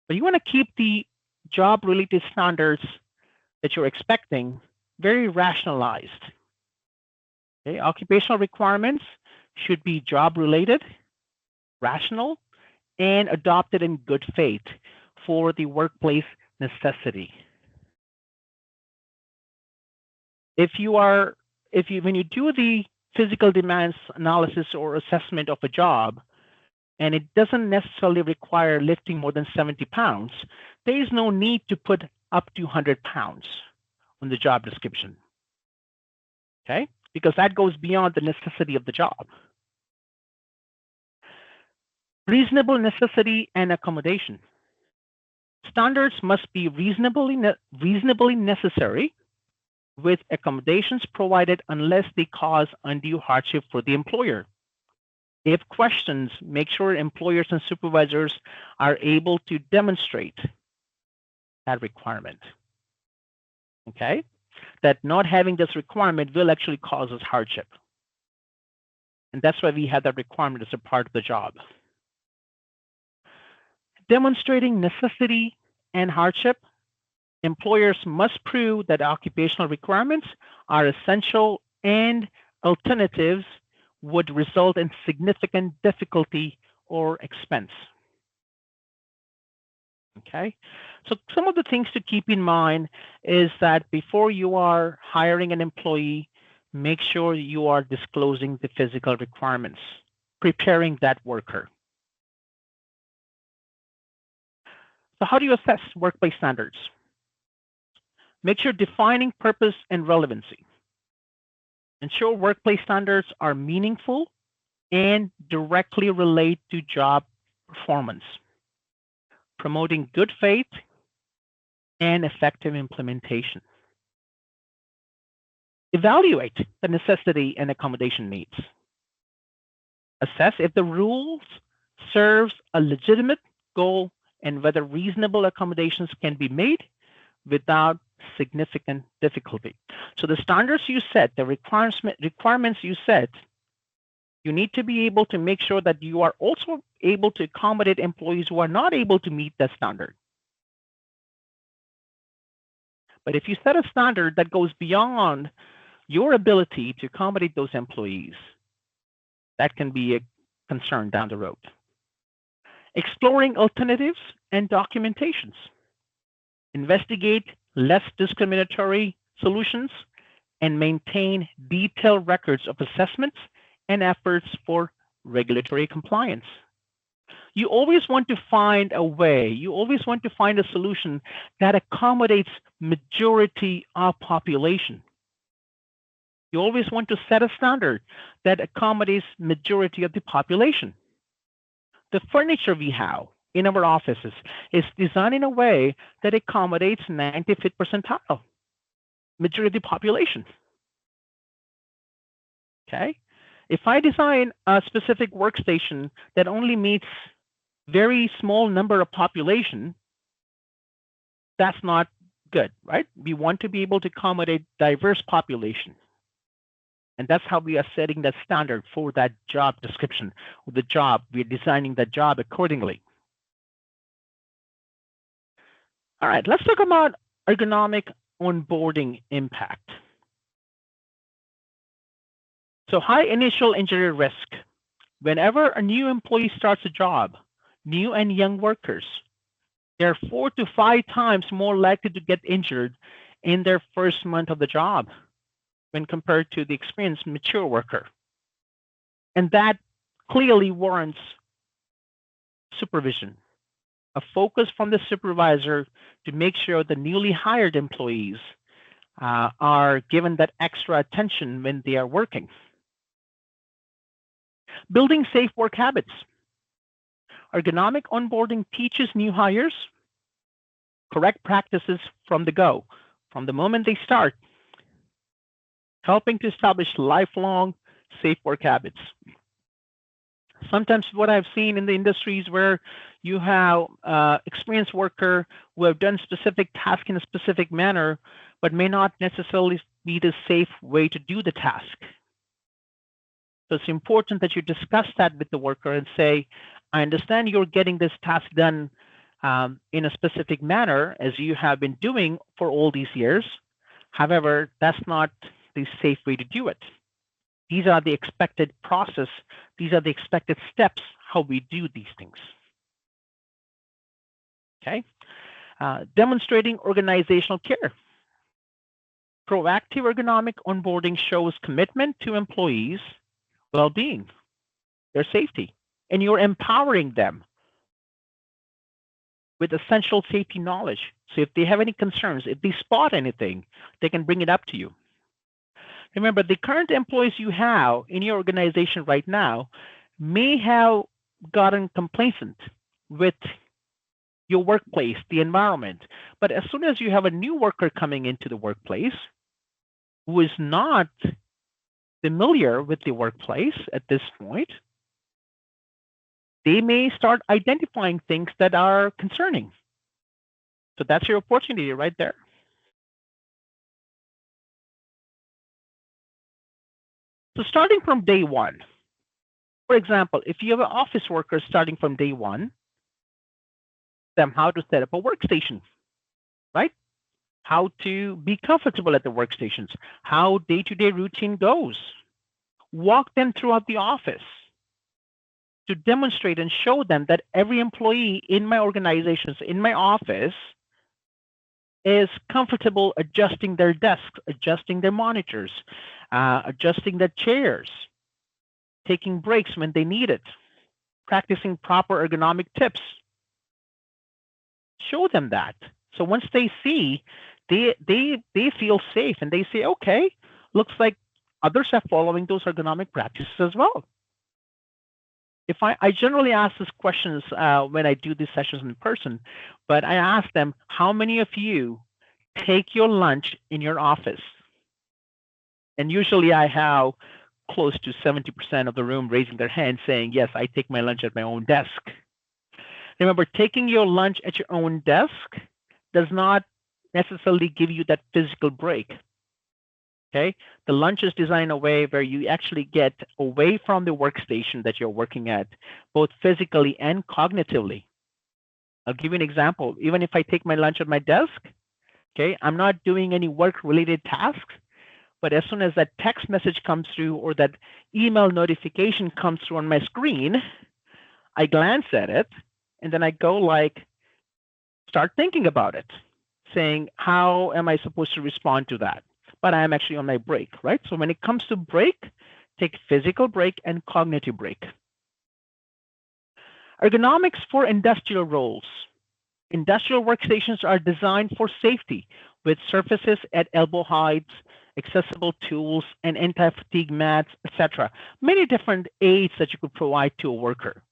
But you want to keep the job-related standards that you're expecting very rationalized. Okay, occupational requirements should be job-related, rational, and adopted in good faith for the workplace necessity. When you do the physical demands analysis or assessment of a job, and it doesn't necessarily require lifting more than 70 pounds, there is no need to put up to 100 pounds on the job description. Okay? Because that goes beyond the necessity of the job. Reasonable necessity and accommodation. Standards must be reasonably necessary, with accommodations provided unless they cause undue hardship for the employer. If questions, make sure employers and supervisors are able to demonstrate that requirement. Okay? That not having this requirement will actually cause us hardship. And that's why we have that requirement as a part of the job. Demonstrating necessity and hardship, employers must prove that occupational requirements are essential and alternatives would result in significant difficulty or expense. Okay, so some of the things to keep in mind is that before you are hiring an employee, make sure you are disclosing the physical requirements, preparing that worker. So how do you assess workplace standards? Make sure defining purpose and relevancy. Ensure workplace standards are meaningful and directly relate to job performance. Promoting good faith and effective implementation. Evaluate the necessity and accommodation needs. Assess if the rules serves a legitimate goal and whether reasonable accommodations can be made without significant difficulty. So the standards you set, the requirements you set, you need to be able to make sure that you are also able to accommodate employees who are not able to meet that standard. But if you set a standard that goes beyond your ability to accommodate those employees, that can be a concern down the road. Exploring alternatives and documentations. Investigate less discriminatory solutions and maintain detailed records of assessments and efforts for regulatory compliance. You always want to find a way, you always want to find a solution that accommodates majority of population. You always want to set a standard that accommodates majority of the population. The furniture we have in our offices is designed in a way that accommodates 95th percentile, majority of the population. Okay? If I design a specific workstation that only meets very small number of population, that's not good, right? We want to be able to accommodate diverse population. And that's how we are setting that standard for that job description, the job. We're designing that job accordingly. All right, let's talk about ergonomic onboarding impact. So high initial injury risk. Whenever a new employee starts a job, new and young workers, they're 4 to 5 times more likely to get injured in their first month of the job when compared to the experienced mature worker. And that clearly warrants supervision, a focus from the supervisor to make sure the newly hired employees are given that extra attention when they are working. Building safe work habits. Ergonomic onboarding teaches new hires correct practices from the go, from the moment they start, helping to establish lifelong safe work habits. Sometimes what I've seen in the industries where you have experienced worker who have done specific task in a specific manner, but may not necessarily be the safe way to do the task. So it's important that you discuss that with the worker and say, I understand you're getting this task done in a specific manner as you have been doing for all these years. However, that's not the safe way to do it. These are the expected process. These are the expected steps, how we do these things. Okay. Demonstrating organizational care. Proactive ergonomic onboarding shows commitment to employees' well-being, their safety, and you're empowering them with essential safety knowledge. So if they have any concerns, if they spot anything, they can bring it up to you. Remember, the current employees you have in your organization right now may have gotten complacent with your workplace, the environment. But as soon as you have a new worker coming into the workplace who is not familiar with the workplace at this point, they may start identifying things that are concerning. So that's your opportunity right there. So starting from day one, for example, if you have an office worker starting from day one, them how to set up a workstation, right? How to be comfortable at the workstations, how day-to-day routine goes. Walk them throughout the office to demonstrate and show them that every employee in my organizations, in my office, is comfortable adjusting their desks, adjusting their monitors, adjusting their chairs, taking breaks when they need it, practicing proper ergonomic tips. Show them that. So once they see, they feel safe and they say, okay, looks like others are following those ergonomic practices as well. If I generally ask these questions when I do these sessions in person, but I ask them, how many of you take your lunch in your office? And usually I have close to 70% of the room raising their hand saying, yes, I take my lunch at my own desk. Remember, taking your lunch at your own desk does not necessarily give you that physical break. Okay, the lunch is designed in a way where you actually get away from the workstation that you're working at, both physically and cognitively. I'll give you an example. Even if I take my lunch at my desk, okay, I'm not doing any work-related tasks, but as soon as that text message comes through or that email notification comes through on my screen, I glance at it, and then I go like, start thinking about it, saying, how am I supposed to respond to that? But I am actually on my break, right? So when it comes to break, take physical break and cognitive break. Ergonomics for industrial roles. Industrial workstations are designed for safety with surfaces at elbow heights, accessible tools, and anti-fatigue mats, etc. Many different aids that you could provide to a worker,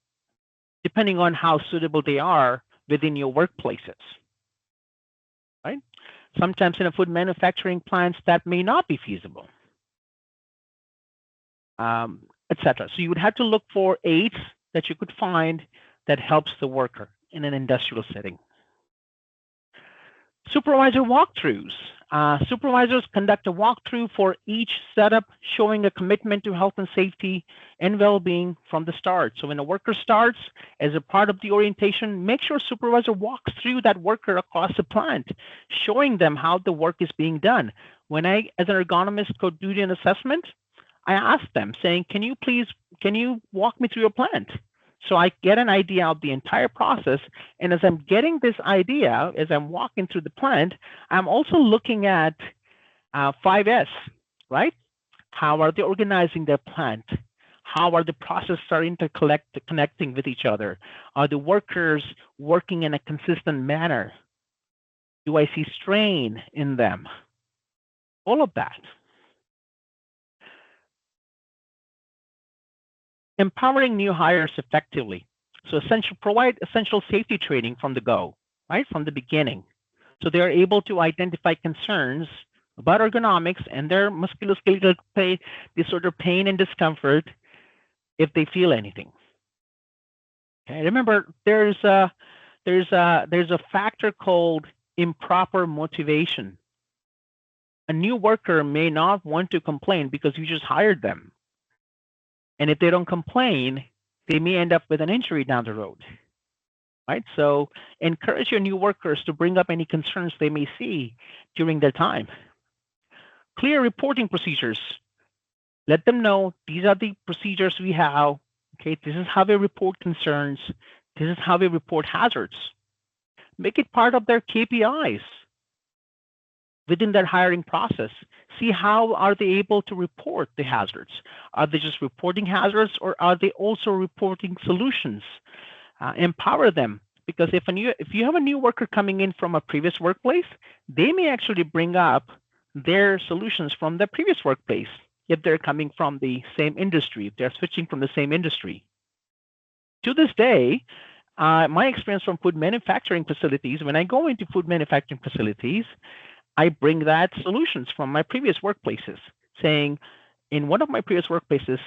depending on how suitable they are within your workplaces, right? Sometimes in a food manufacturing plants, that may not be feasible, etc. So you would have to look for aids that you could find that helps the worker in an industrial setting. Supervisor walkthroughs. Supervisors conduct a walkthrough for each setup, showing a commitment to health and safety and well-being from the start. So when a worker starts, as a part of the orientation, make sure supervisor walks through that worker across the plant, showing them how the work is being done. When I, as an ergonomist, go do an assessment, I ask them, saying, can you walk me through your plant? So I get an idea of the entire process. And as I'm getting this idea, as I'm walking through the plant, I'm also looking at 5S, right? How are they organizing their plant? How are the processes starting to connecting with each other? Are the workers working in a consistent manner? Do I see strain in them? All of that. Empowering new hires effectively. So provide essential safety training from the go, right? From the beginning. So they're able to identify concerns about ergonomics and their musculoskeletal disorder, pain and discomfort if they feel anything. Okay, remember there's a factor called improper motivation. A new worker may not want to complain because you just hired them. And if they don't complain, they may end up with an injury down the road, right? So encourage your new workers to bring up any concerns they may see during their time. Clear reporting procedures. Let them know these are the procedures we have. Okay, this is how we report concerns. This is how we report hazards. Make it part of their KPIs within their hiring process. See how are they able to report the hazards. Are they just reporting hazards, or are they also reporting solutions? Empower them, because if you have a new worker coming in from a previous workplace, they may actually bring up their solutions from their previous workplace if they're coming from the same industry, if they're switching from the same industry. To this day, my experience from food manufacturing facilities, when I go into food manufacturing facilities, I bring that solutions from my previous workplaces, saying, in one of my previous workplaces,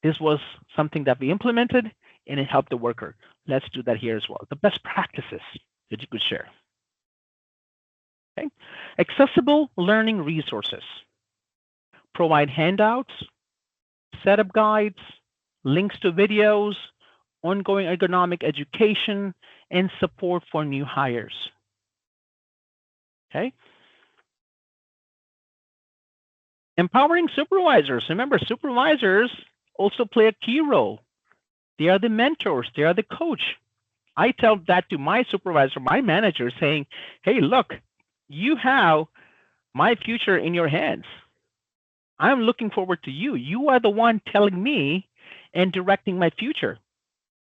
this was something that we implemented and it helped the worker. Let's do that here as well. The best practices that you could share. Okay. Accessible learning resources. Provide handouts, setup guides, links to videos, ongoing ergonomic education, and support for new hires. Okay. Empowering supervisors. Remember, supervisors also play a key role. They are the mentors. They are the coach. I tell that to my supervisor, my manager, saying, hey, look, you have my future in your hands. I'm looking forward to you. You are the one telling me and directing my future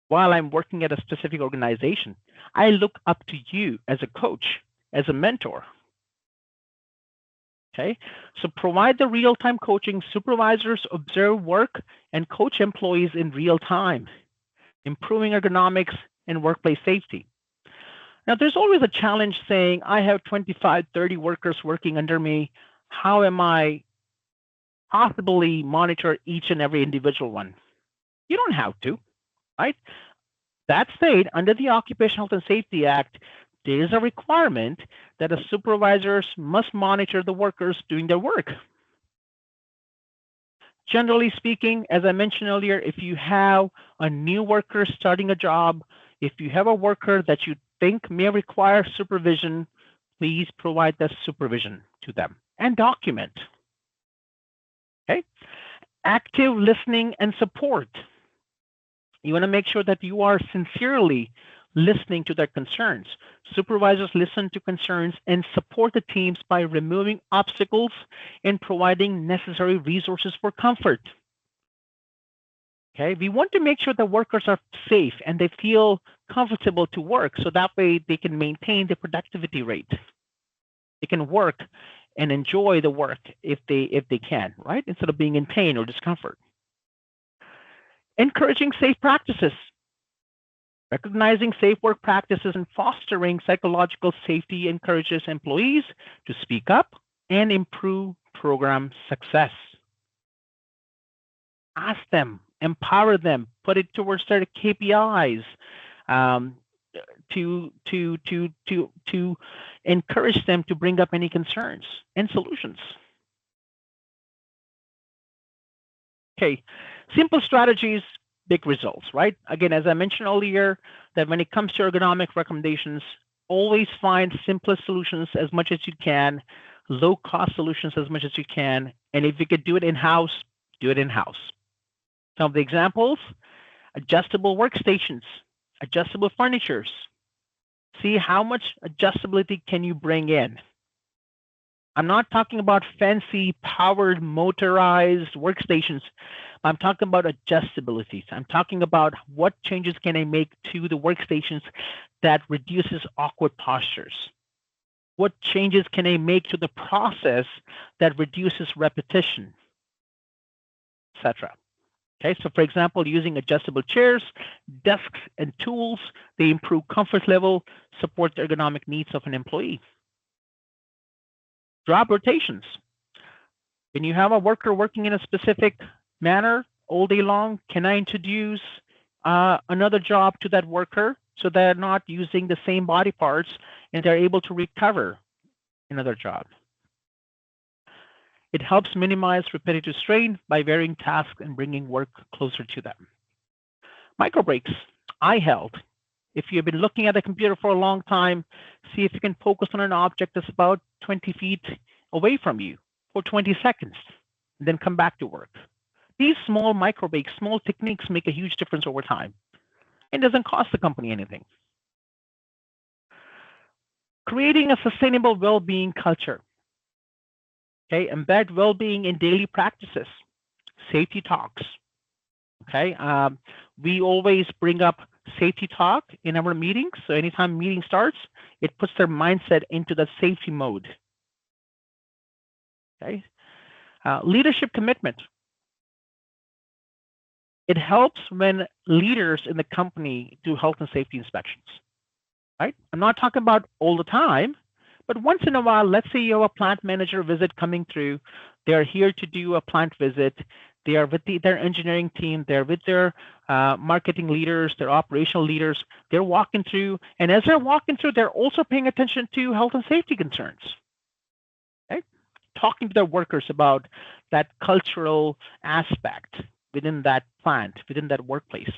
while I'm working at a specific organization. I look up to you as a coach, as a mentor. Okay, so provide the real-time coaching. Supervisors observe work and coach employees in real time, improving ergonomics and workplace safety. Now, there's always a challenge saying, I have 25, 30 workers working under me. How am I possibly monitor each and every individual one? You don't have to, right? That said, under the Occupational Health and Safety Act, there is a requirement that a supervisors must monitor the workers doing their work. Generally speaking, as I mentioned earlier, if you have a new worker starting a job, if you have a worker that you think may require supervision, please provide that supervision to them and document. Okay? Active listening and support. You want to make sure that you are sincerely listening to their concerns. Supervisors listen to concerns and support the teams by removing obstacles and providing necessary resources for comfort. Okay, we want to make sure the workers are safe and they feel comfortable to work, so that way they can maintain the productivity rate. They can work and enjoy the work if they can, right? Instead of being in pain or discomfort. Encouraging safe practices. Recognizing safe work practices and fostering psychological safety encourages employees to speak up and improve program success. Ask them, empower them, put it towards their KPIs, to encourage them to bring up any concerns and solutions. Okay, simple strategies, big results, right? Again, as I mentioned earlier, that when it comes to ergonomic recommendations, always find simplest solutions as much as you can, low-cost solutions as much as you can, and if you could do it in-house, do it in-house. Some of the examples: adjustable workstations, adjustable furnitures. See how much adjustability can you bring in. I'm not talking about fancy powered motorized workstations. I'm talking about adjustability. I'm talking about what changes can I make to the workstations that reduces awkward postures. What changes can I make to the process that reduces repetition, etc. Okay, so for example, using adjustable chairs, desks, and tools, they improve comfort level, support the ergonomic needs of an employee. Job rotations. When you have a worker working in a specific manner all day long, can I introduce another job to that worker so they're not using the same body parts and they're able to recover another job? It helps minimize repetitive strain by varying tasks and bringing work closer to them. Micro breaks, eye held. If you've been looking at a computer for a long time, see if you can focus on an object that's about 20 feet away from you for 20 seconds, and then come back to work. These small micro breaks, small techniques make a huge difference over time. It doesn't cost the company anything. Creating a sustainable well-being culture. Okay, embed well-being in daily practices. Safety talks. Okay, we always bring up safety talk in our meetings. So anytime meeting starts, it puts their mindset into the safety mode. Okay, leadership commitment. It helps when leaders in the company do health and safety inspections. Right? I'm not talking about all the time, but once in a while, let's say you have a plant manager visit coming through. They're here to do a plant visit. They are with their engineering team. They're with their marketing leaders, their operational leaders. They're walking through. And as they're walking through, they're also paying attention to health and safety concerns. Okay? Talking to their workers about that cultural aspect within that plant, within that workplace.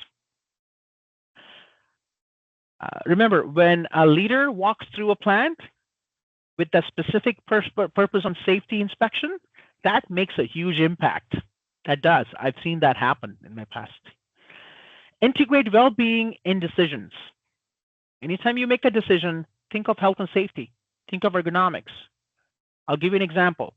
Remember, when a leader walks through a plant with a specific purpose on safety inspection, that makes a huge impact. That does. I've seen that happen in my past. Integrate well-being in decisions. Anytime you make a decision, think of health and safety. Think of ergonomics. I'll give you an example.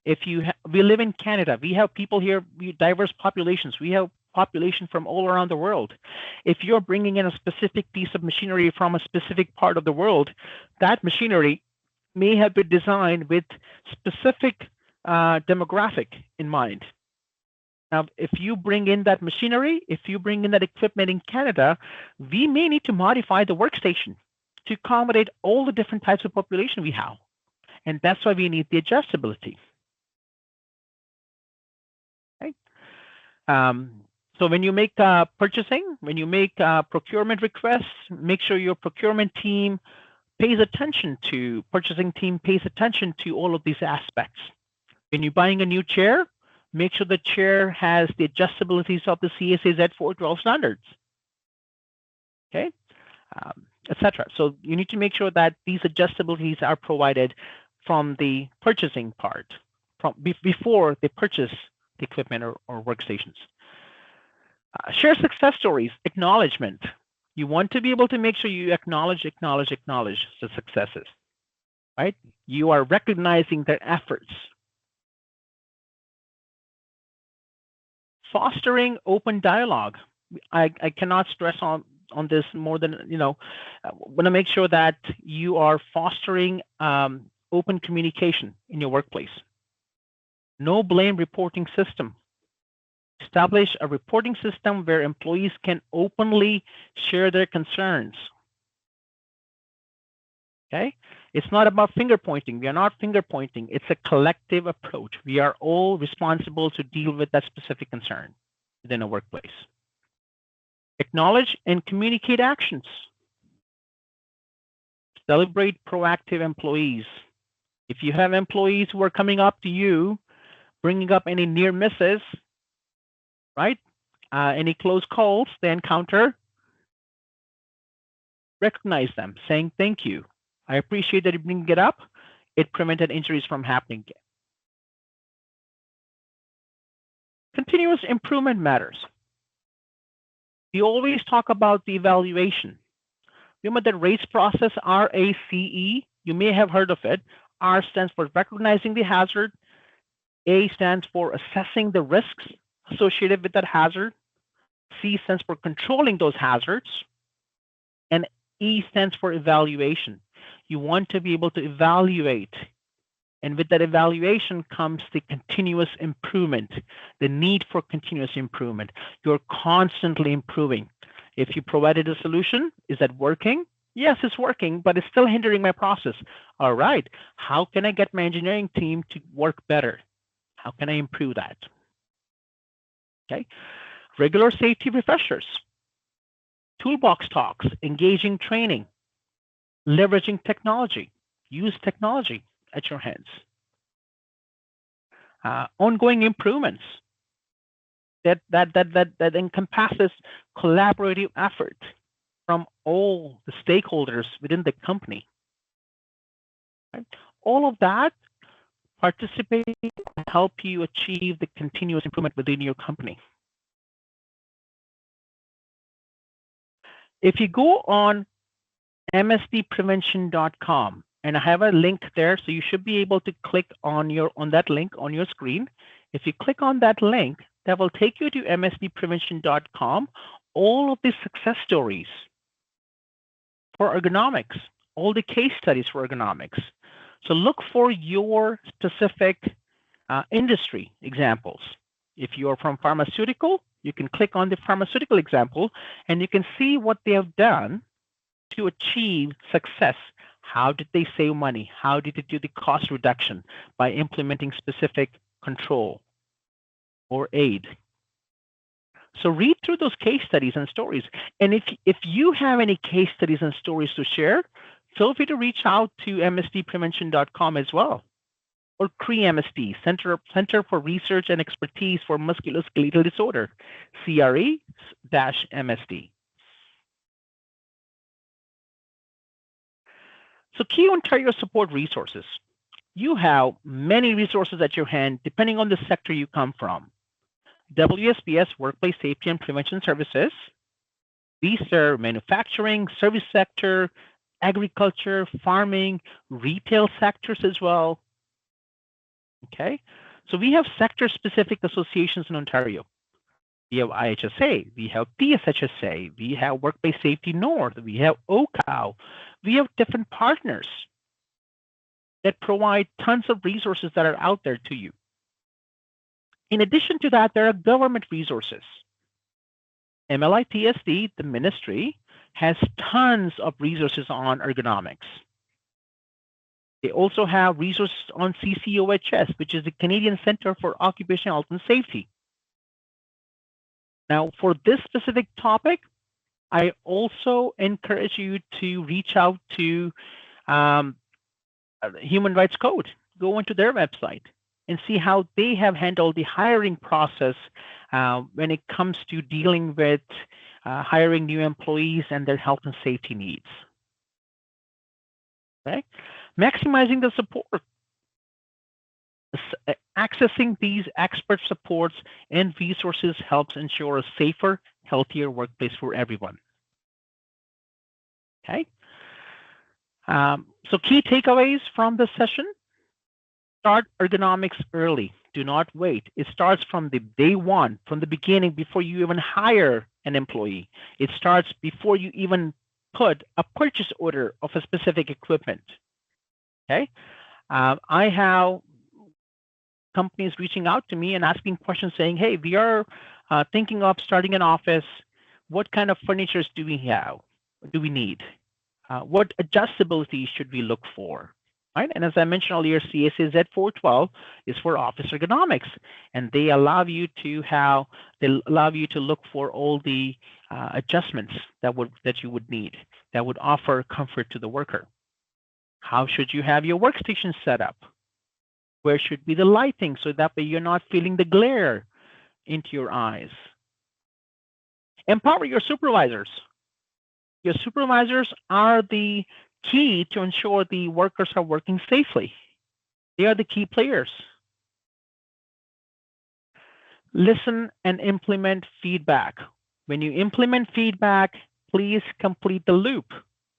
We live in Canada. We have people here, diverse populations. We have population from all around the world. If you're bringing in a specific piece of machinery from a specific part of the world, that machinery may have been designed with specific demographic in mind. Now, if you bring in that machinery, if you bring in that equipment in Canada, we may need to modify the workstation to accommodate all the different types of population we have. And that's why we need the adjustability. Okay. So when you make purchasing, when you make procurement requests, make sure your procurement team pays attention to, purchasing team pays attention to all of these aspects. When you're buying a new chair, make sure the chair has the adjustabilities of the CSA Z412 standards, okay, etc. So you need to make sure that these adjustabilities are provided from the purchasing part, before they purchase the equipment or workstations. Share success stories, acknowledgement. You want to be able to make sure you acknowledge the successes, right? You are recognizing their efforts. Fostering open dialogue. I cannot stress on this more than, want to make sure that you are fostering open communication in your workplace. No blame reporting system. Establish a reporting system where employees can openly share their concerns. Okay? It's not about finger pointing. We are not finger pointing. It's a collective approach. We are all responsible to deal with that specific concern within a workplace. Acknowledge and communicate actions. Celebrate proactive employees. If you have employees who are coming up to you, bringing up any near misses, right? Any close calls they encounter, recognize them, saying thank you. I appreciate that you bring it up. It prevented injuries from happening. Continuous improvement matters. We always talk about the evaluation. Remember the RACE process, RACE, you may have heard of it. R stands for recognizing the hazard. A stands for assessing the risks associated with that hazard. C stands for controlling those hazards. And E stands for evaluation. You want to be able to evaluate. And with that evaluation comes the continuous improvement, the need for continuous improvement. You're constantly improving. If you provided a solution, is that working? Yes, it's working, but it's still hindering my process. All right, how can I get my engineering team to work better? How can I improve that? Okay, regular safety refreshers, toolbox talks, engaging training, leveraging technology. Use technology at your hands. Ongoing improvements that encompasses collaborative effort from all the stakeholders within the company. Right? All of that participating to help you achieve the continuous improvement within your company. If you go on msdprevention.com, and I have a link there, so you should be able to click on that link on your screen. If you click on that link, that will take you to msdprevention.com, all of the success stories for ergonomics, all the case studies for ergonomics. So look for your specific industry examples. If you are from pharmaceutical, you can click on the pharmaceutical example, and you can see what they have done to achieve success. How did they save money? How did they do the cost reduction by implementing specific control or aid? So read through those case studies and stories. And if you have any case studies and stories to share, feel free to reach out to msdprevention.com as well, or CRE-MSD, Center for Research and Expertise for Musculoskeletal Disorder, CRE-MSD. So key Ontario support resources. You have many resources at your hand depending on the sector you come from. WSPS, Workplace Safety and Prevention Services. We serve manufacturing, service sector, agriculture, farming, retail sectors as well. Okay, so we have sector-specific associations in Ontario. We have IHSA, we have PSHSA, we have Workplace Safety North, we have OCOW. We have different partners that provide tons of resources that are out there to you. In addition to that, there are government resources. MLITSD, the ministry, has tons of resources on ergonomics. They also have resources on CCOHS, which is the Canadian Centre for Occupational Health and Safety. Now, for this specific topic, I also encourage you to reach out to Human Rights Code. Go into their website and see how they have handled the hiring process when it comes to dealing with hiring new employees and their health and safety needs. Okay, maximizing the support. Accessing these expert supports and resources helps ensure a safer, healthier workplace for everyone. Okay. So key takeaways from this session: start ergonomics early. Do not wait. It starts from the day one, from the beginning, before you even hire an employee. It starts before you even put a purchase order of a specific equipment. Okay. I have companies reaching out to me and asking questions saying, hey, we are thinking of starting an office. What kind of furnitures do we have? Do we need? What adjustability should we look for? Right? And as I mentioned earlier, CSA Z412 is for office ergonomics, and they allow you to look for all the adjustments that you would need that would offer comfort to the worker. How should you have your workstation set up? Where should be the lighting so that way you're not feeling the glare into your eyes? Empower your supervisors. Your supervisors are the key to ensure the workers are working safely. They are the key players. Listen and implement feedback. When you implement feedback, please complete the loop.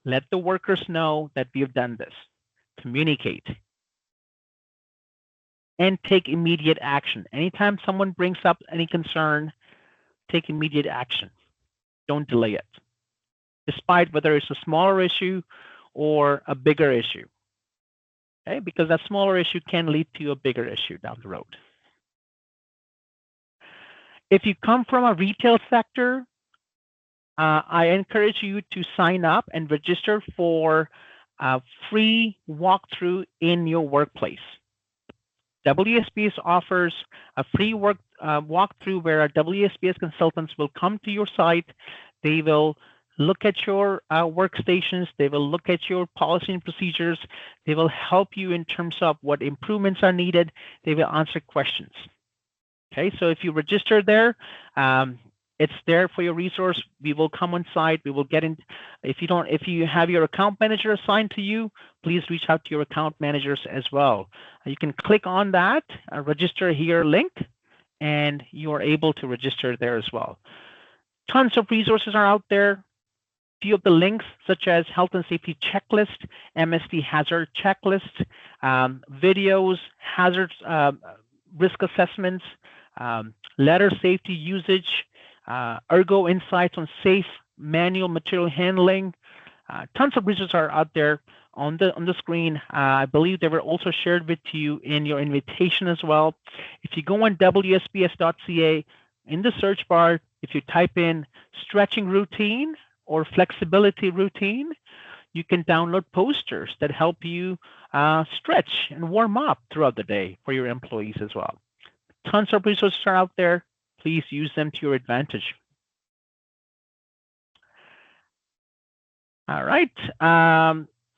Let the workers know that we've done this. Communicate. And take immediate action. Anytime someone brings up any concern, take immediate action. Don't delay it, despite whether it's a smaller issue or a bigger issue. Okay, because that smaller issue can lead to a bigger issue down the road. If you come from a retail sector, I encourage you to sign up and register for a free walkthrough in your workplace. WSPS offers a free walkthrough where our WSPS consultants will come to your site. They will look at your workstations. They will look at your policy and procedures. They will help you in terms of what improvements are needed. They will answer questions. Okay, so if you register there, it's there for your resource. We will come on site. We will get in. If you have your account manager assigned to you, please reach out to your account managers as well. You can click on that register here link, and you are able to register there as well. Tons of resources are out there. Few of the links, such as health and safety checklist, MSD hazard checklist, videos, hazards, risk assessments, ladder safety usage, Ergo insights on safe manual material handling. Tons of resources are out there on the screen. I believe they were also shared with you in your invitation as well. If you go on WSPS.ca, in the search bar, if you type in stretching routine or flexibility routine, you can download posters that help you stretch and warm up throughout the day for your employees as well. Tons of resources are out there. Please use them to your advantage. All right.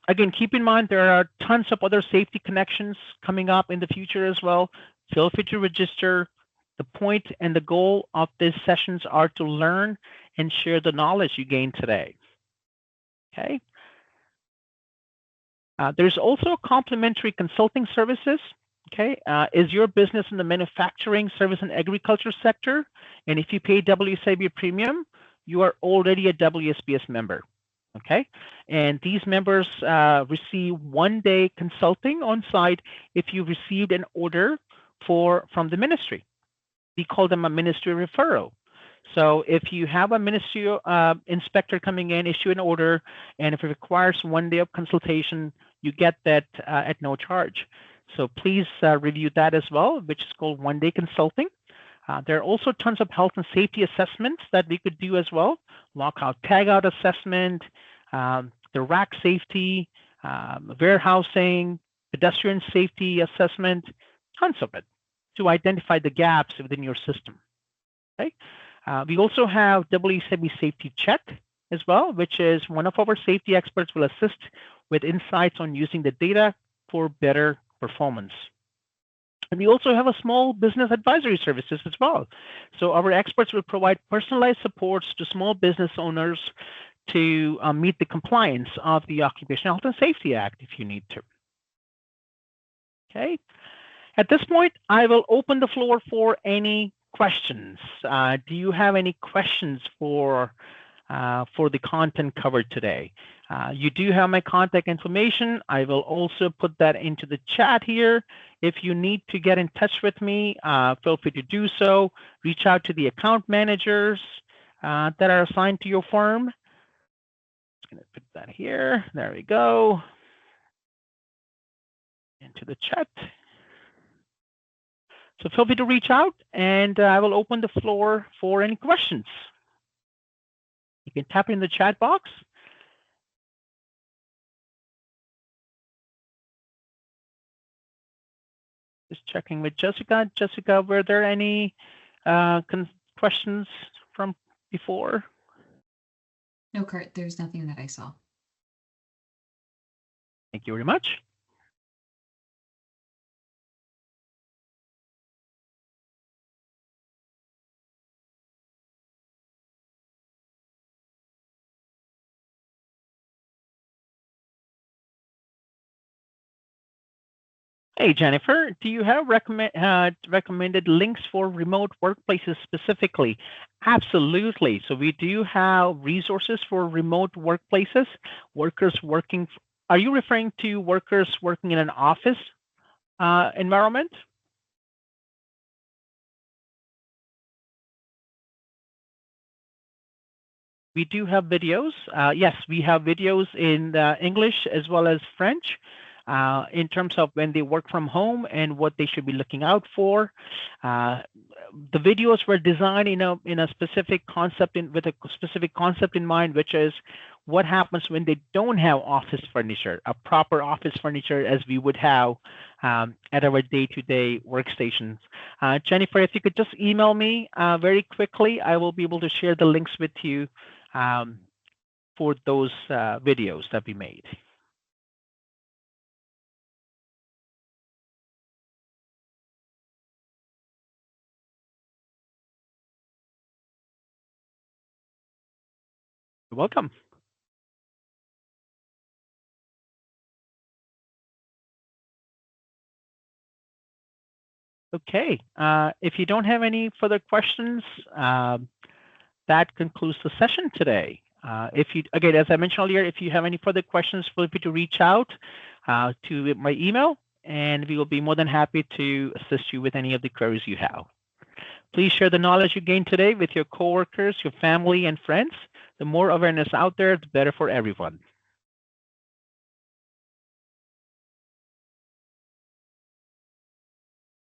Again, keep in mind there are tons of other safety connections coming up in the future as well. Feel free to register. The point and the goal of these sessions are to learn and share the knowledge you gained today. Okay. There's also complimentary consulting services. Okay, is your business in the manufacturing, service, and agriculture sector? And if you pay WSIB premium, you are already a WSPS member. Okay, and these members receive one-day consulting on site if you received an order from the ministry. We call them a ministry referral. So if you have a ministry inspector coming in, issue an order, and if it requires one day of consultation, you get that at no charge. So please review that as well, which is called one-day consulting. There are also tons of health and safety assessments that we could do as well. Lockout tagout assessment, the rack safety, warehousing, pedestrian safety assessment, tons of it to identify the gaps within your system. Okay. We also have WSIB Safety Check as well, which is one of our safety experts will assist with insights on using the data for better performance. And we also have a small business advisory services as well. So our experts will provide personalized supports to small business owners to meet the compliance of the Occupational Health and Safety Act if you need to. Okay. At this point, I will open the floor for any questions. Do you have any questions for the content covered today? You do have my contact information. I will also put that into the chat here. If you need to get in touch with me, feel free to do so. Reach out to the account managers that are assigned to your firm. Just going to put that here. There we go. Into the chat. So feel free to reach out, and I will open the floor for any questions. You can tap in the chat box. Just checking with Jessica. Jessica, were there any questions from before? No, Kurt, there's nothing that I saw. Thank you very much. Hey, Jennifer, do you have recommended links for remote workplaces specifically? Absolutely. So we do have resources for remote workplaces, workers working. Are you referring to workers working in an office environment? We do have videos. Yes, we have videos in English as well as French in terms of when they work from home and what they should be looking out for. The videos were designed in a specific concept with a specific concept in mind, which is what happens when they don't have office furniture, a proper office furniture as we would have at our day-to-day workstations. Jennifer, if you could just email me very quickly, I will be able to share the links with you for those videos that we made. You're welcome. Okay, if you don't have any further questions, that concludes the session today. Again, as I mentioned earlier, if you have any further questions, feel free to reach out to my email, and we will be more than happy to assist you with any of the queries you have. Please share the knowledge you gained today with your coworkers, your family, and friends. The more awareness out there, the better for everyone.